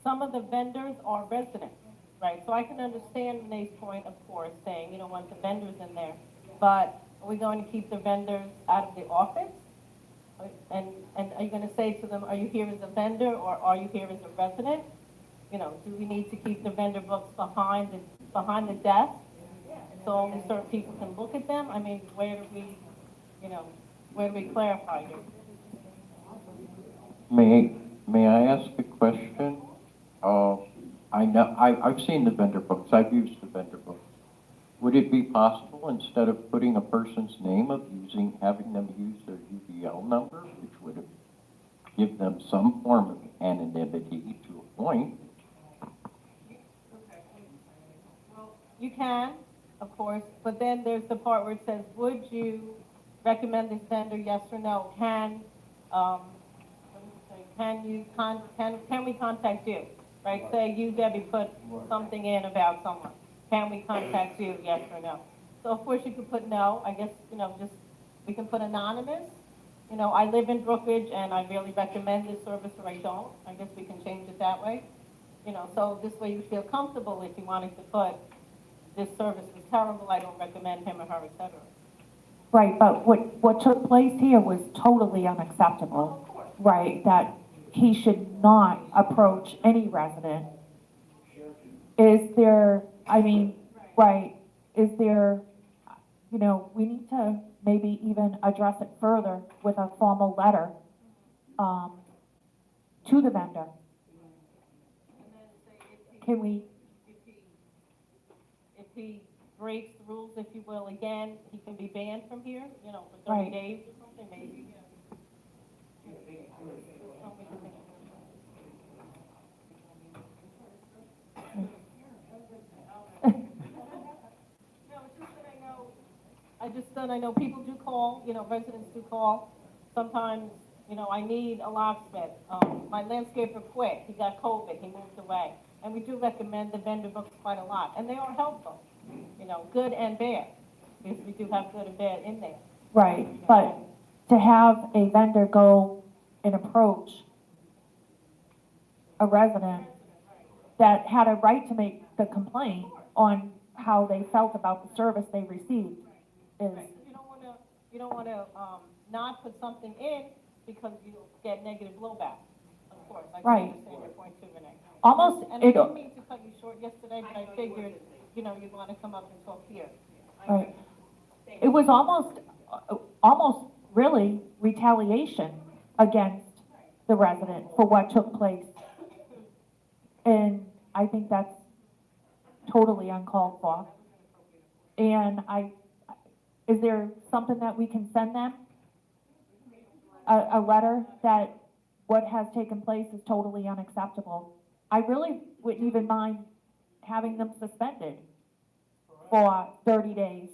some of the vendors are residents, right? So I can understand Renee's point, of course, saying you don't want the vendors in there, but are we going to keep the vendors out of the office? And are you going to say to them, are you here as a vendor or are you here as a resident? You know, do we need to keep the vendor books behind the desk so only certain people can look at them? I mean, where do we clarify here?
May I ask a question? I've seen the vendor books, I've used the vendor books. Would it be possible, instead of putting a person's name, having them use their UBL number, which would give them some form of anonymity to a point?
You can, of course, but then there's the part where it says, would you recommend this vendor, yes or no? Can we contact you? Right, say you, Debbie, put something in about someone. Can we contact you, yes or no? So of course you could put no, I guess, you know, just, we can put anonymous. You know, I live in Brookridge and I really recommend this service or I don't. I guess we can change it that way. You know, so this way you feel comfortable if you wanted to put, this service is terrible, I don't recommend him or her, et cetera.
Right, but what took place here was totally unacceptable. Right, that he should not approach any resident. Is there, I mean, right, is there, you know, we need to maybe even address it further with a formal letter to the vendor. Can we?
If he breaks the rules, if you will, again, he can be banned from here, you know, for 30
Right.
days or something, maybe. I know people do call, you know, residents do call. Sometimes, you know, I need a locksmith. My landscaper quit, he got COVID, he moved away. And we do recommend the vendor books quite a lot, and they are helpful, you know, good and bad, because we do have good and bad in there.
Right, but to have a vendor go and approach a resident that had a right to make the complaint on how they felt about the service they received is.
You don't want to not put something in because you get negative blowback, of course. I can
Right.
understand your point too, Renee.
Almost,
And I didn't mean to cut you short yesterday, but I figured, you know, you'd want to come up and talk here.
right. It was almost really retaliation against the resident for what took place. And I think that's totally uncalled for. And is there something that we can send them? A letter that what has taken place is totally unacceptable. I really wouldn't even mind having them suspended for 30 days.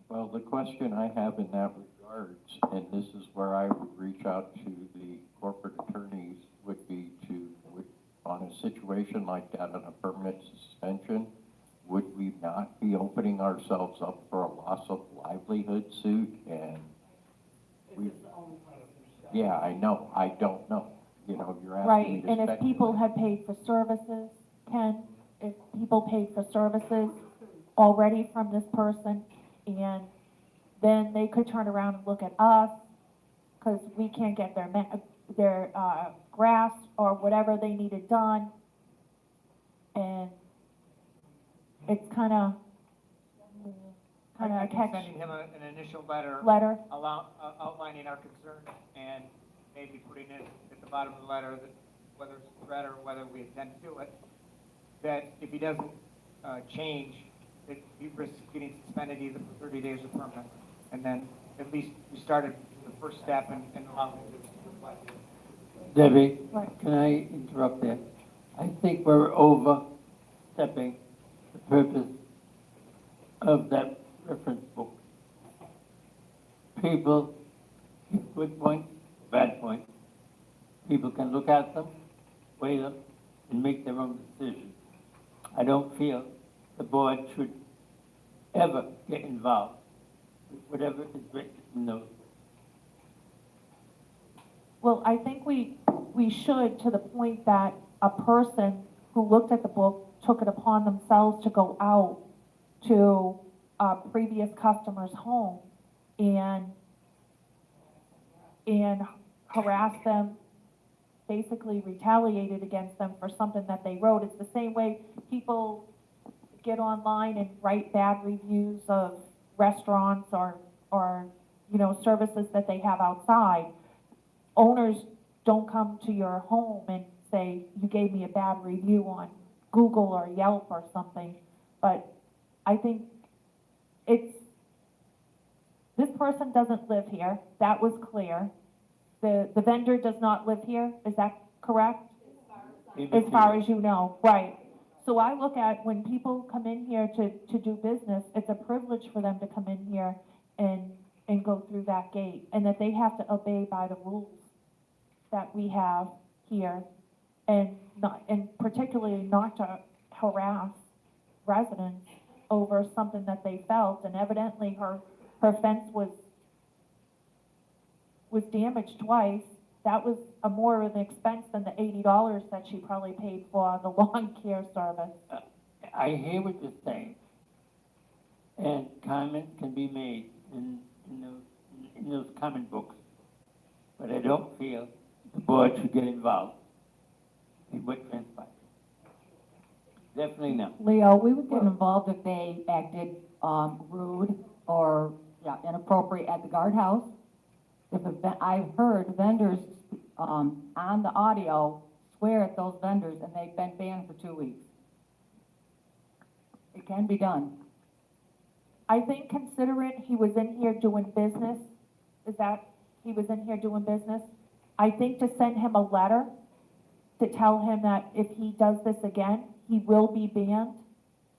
Well, the question I have in that regards, and this is where I would reach out to the corporate attorneys, would be on a situation like that, on a permanent suspension, would we not be opening ourselves up for a loss of livelihood suit? And yeah, I know, I don't know. You know, you're asking me
Right,
to
and if
speculate.
people had paid for services, Ken, if people paid for services already from this person, and then they could turn around and look at us, because we can't get their grass or whatever they needed done. And it's kind of
I
a
think
catch.
sending him an initial letter.
Letter.
Outlining our concerns and maybe putting in at the bottom of the letter that whether it's a threat or whether we intend to do it, that if he doesn't change, that he risks getting suspended either for 30 days or permanent. And then at least we started the first step and allowed him to reflect.
Debbie,
Right.
can I interrupt there? I think we're overstepping the purpose of that reference book. People, good points, bad points. People can look at them, weigh them, and make their own decisions. I don't feel the board should ever get involved with whatever is written in those.
Well, I think we should, to the point that a person who looked at the book took it upon themselves to go out to a previous customer's home and harass them, basically retaliated against them for something that they wrote. It's the same way people get online and write bad reviews of restaurants or services that they have outside. Owners don't come to your home and say, you gave me a bad review on Google or Yelp or something. But I think this person doesn't live here. That was clear. The vendor does not live here. Is that correct? As far as you know, right. So I look at when people come in here to do business, it's a privilege for them to come in here and go through that gate, and that they have to obey by the rules that we have here, and particularly not to harass residents over something that they felt. And evidently her fence was damaged twice. That was more of an expense than the $80 that she probably paid for the lawn care service.
I hear what you're saying, and comments can be made in those comment books, but I don't feel the board should get involved in what transpired. Definitely no.
Leo, we would get involved if they acted rude or inappropriate at the guardhouse. I've heard vendors on the audio swear at those vendors, and they've been banned for 2 weeks. It can be done.
I think considering he was in here doing business, he was in here doing business? I think to send him a letter to tell him that if he does this again, he will be banned,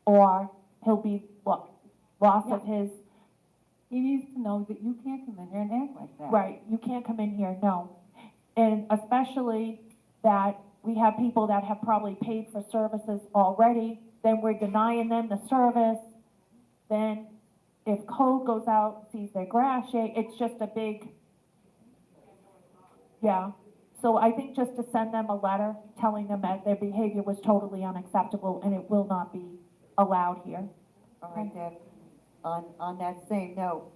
or he'll be loss of his.
He needs to know that you can't come in here and act like that.
Right, you can't come in here, no. And especially that we have people that have probably paid for services already, then we're denying them the service. Then if code goes out, sees their grass shade, it's just a big, yeah. So I think just to send them a letter telling them that their behavior was totally unacceptable and it will not be allowed here.
All right, Deb. On that same note,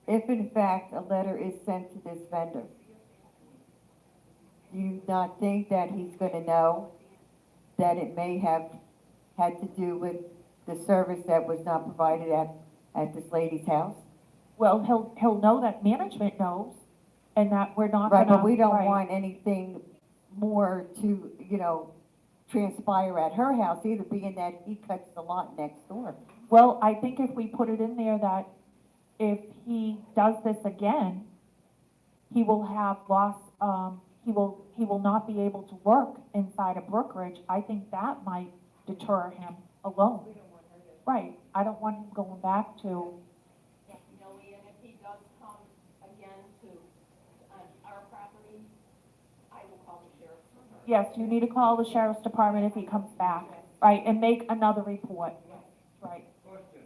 if in fact a letter is sent to this vendor, do you not think that he's going to know that it may have had to do with the service that was not provided at this lady's house?
Well, he'll know that management knows, and that we're not
Right,
gonna.
but we don't
right.
want anything more to, transpire at her house either, being that he cuts the lot next door.
Well, I think if we put it in there that if he does this again, he will have loss, he will not be able to work inside of Brookridge. I think that might deter him alone. Right, I don't want him going back to.
And if he does come again to our property, I will call the sheriff's department.
Yes, you need to call the sheriff's department if he comes back, right, and make another report, right.
Question.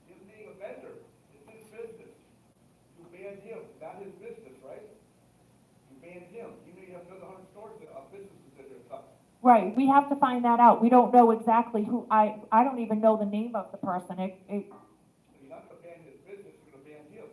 His name a vendor, it's his business. You banned him, not his business, right? You banned him. He may have another 100 stores, businesses that are tough.
Right, we have to find that out. We don't know exactly who, I don't even know the name of the person.
You're not gonna ban his business, you're gonna ban him.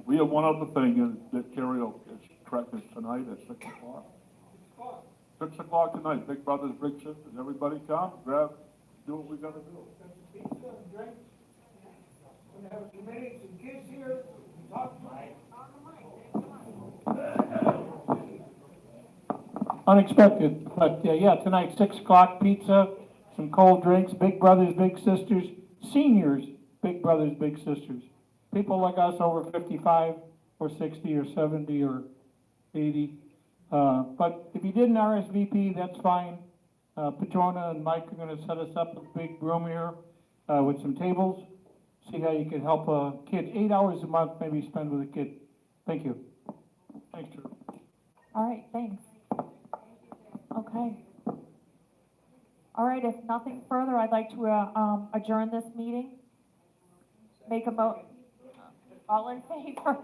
We have one other thing, and that Carrie is correct, is tonight at 6 o'clock. 6 o'clock tonight, Big Brothers, Big Sisters, everybody come, grab, do what we gotta do.
Pizza and drink. We're gonna have some minutes and kids here, talk tonight.
Unexpected, but yeah, tonight, 6 o'clock, pizza, some cold drinks, Big Brothers, Big Sisters, seniors, Big Brothers, Big Sisters. People like us over 55 or 60 or 70 or 80. But if you didn't RSVP, that's fine. Patrona and Mike are gonna set us up a big room here with some tables. See how you can help a kid, 8 hours a month maybe spend with a kid. Thank you. Thanks, Drew.
All right, thanks. Okay. All right, if nothing further, I'd like to adjourn this meeting. Make a all in favor?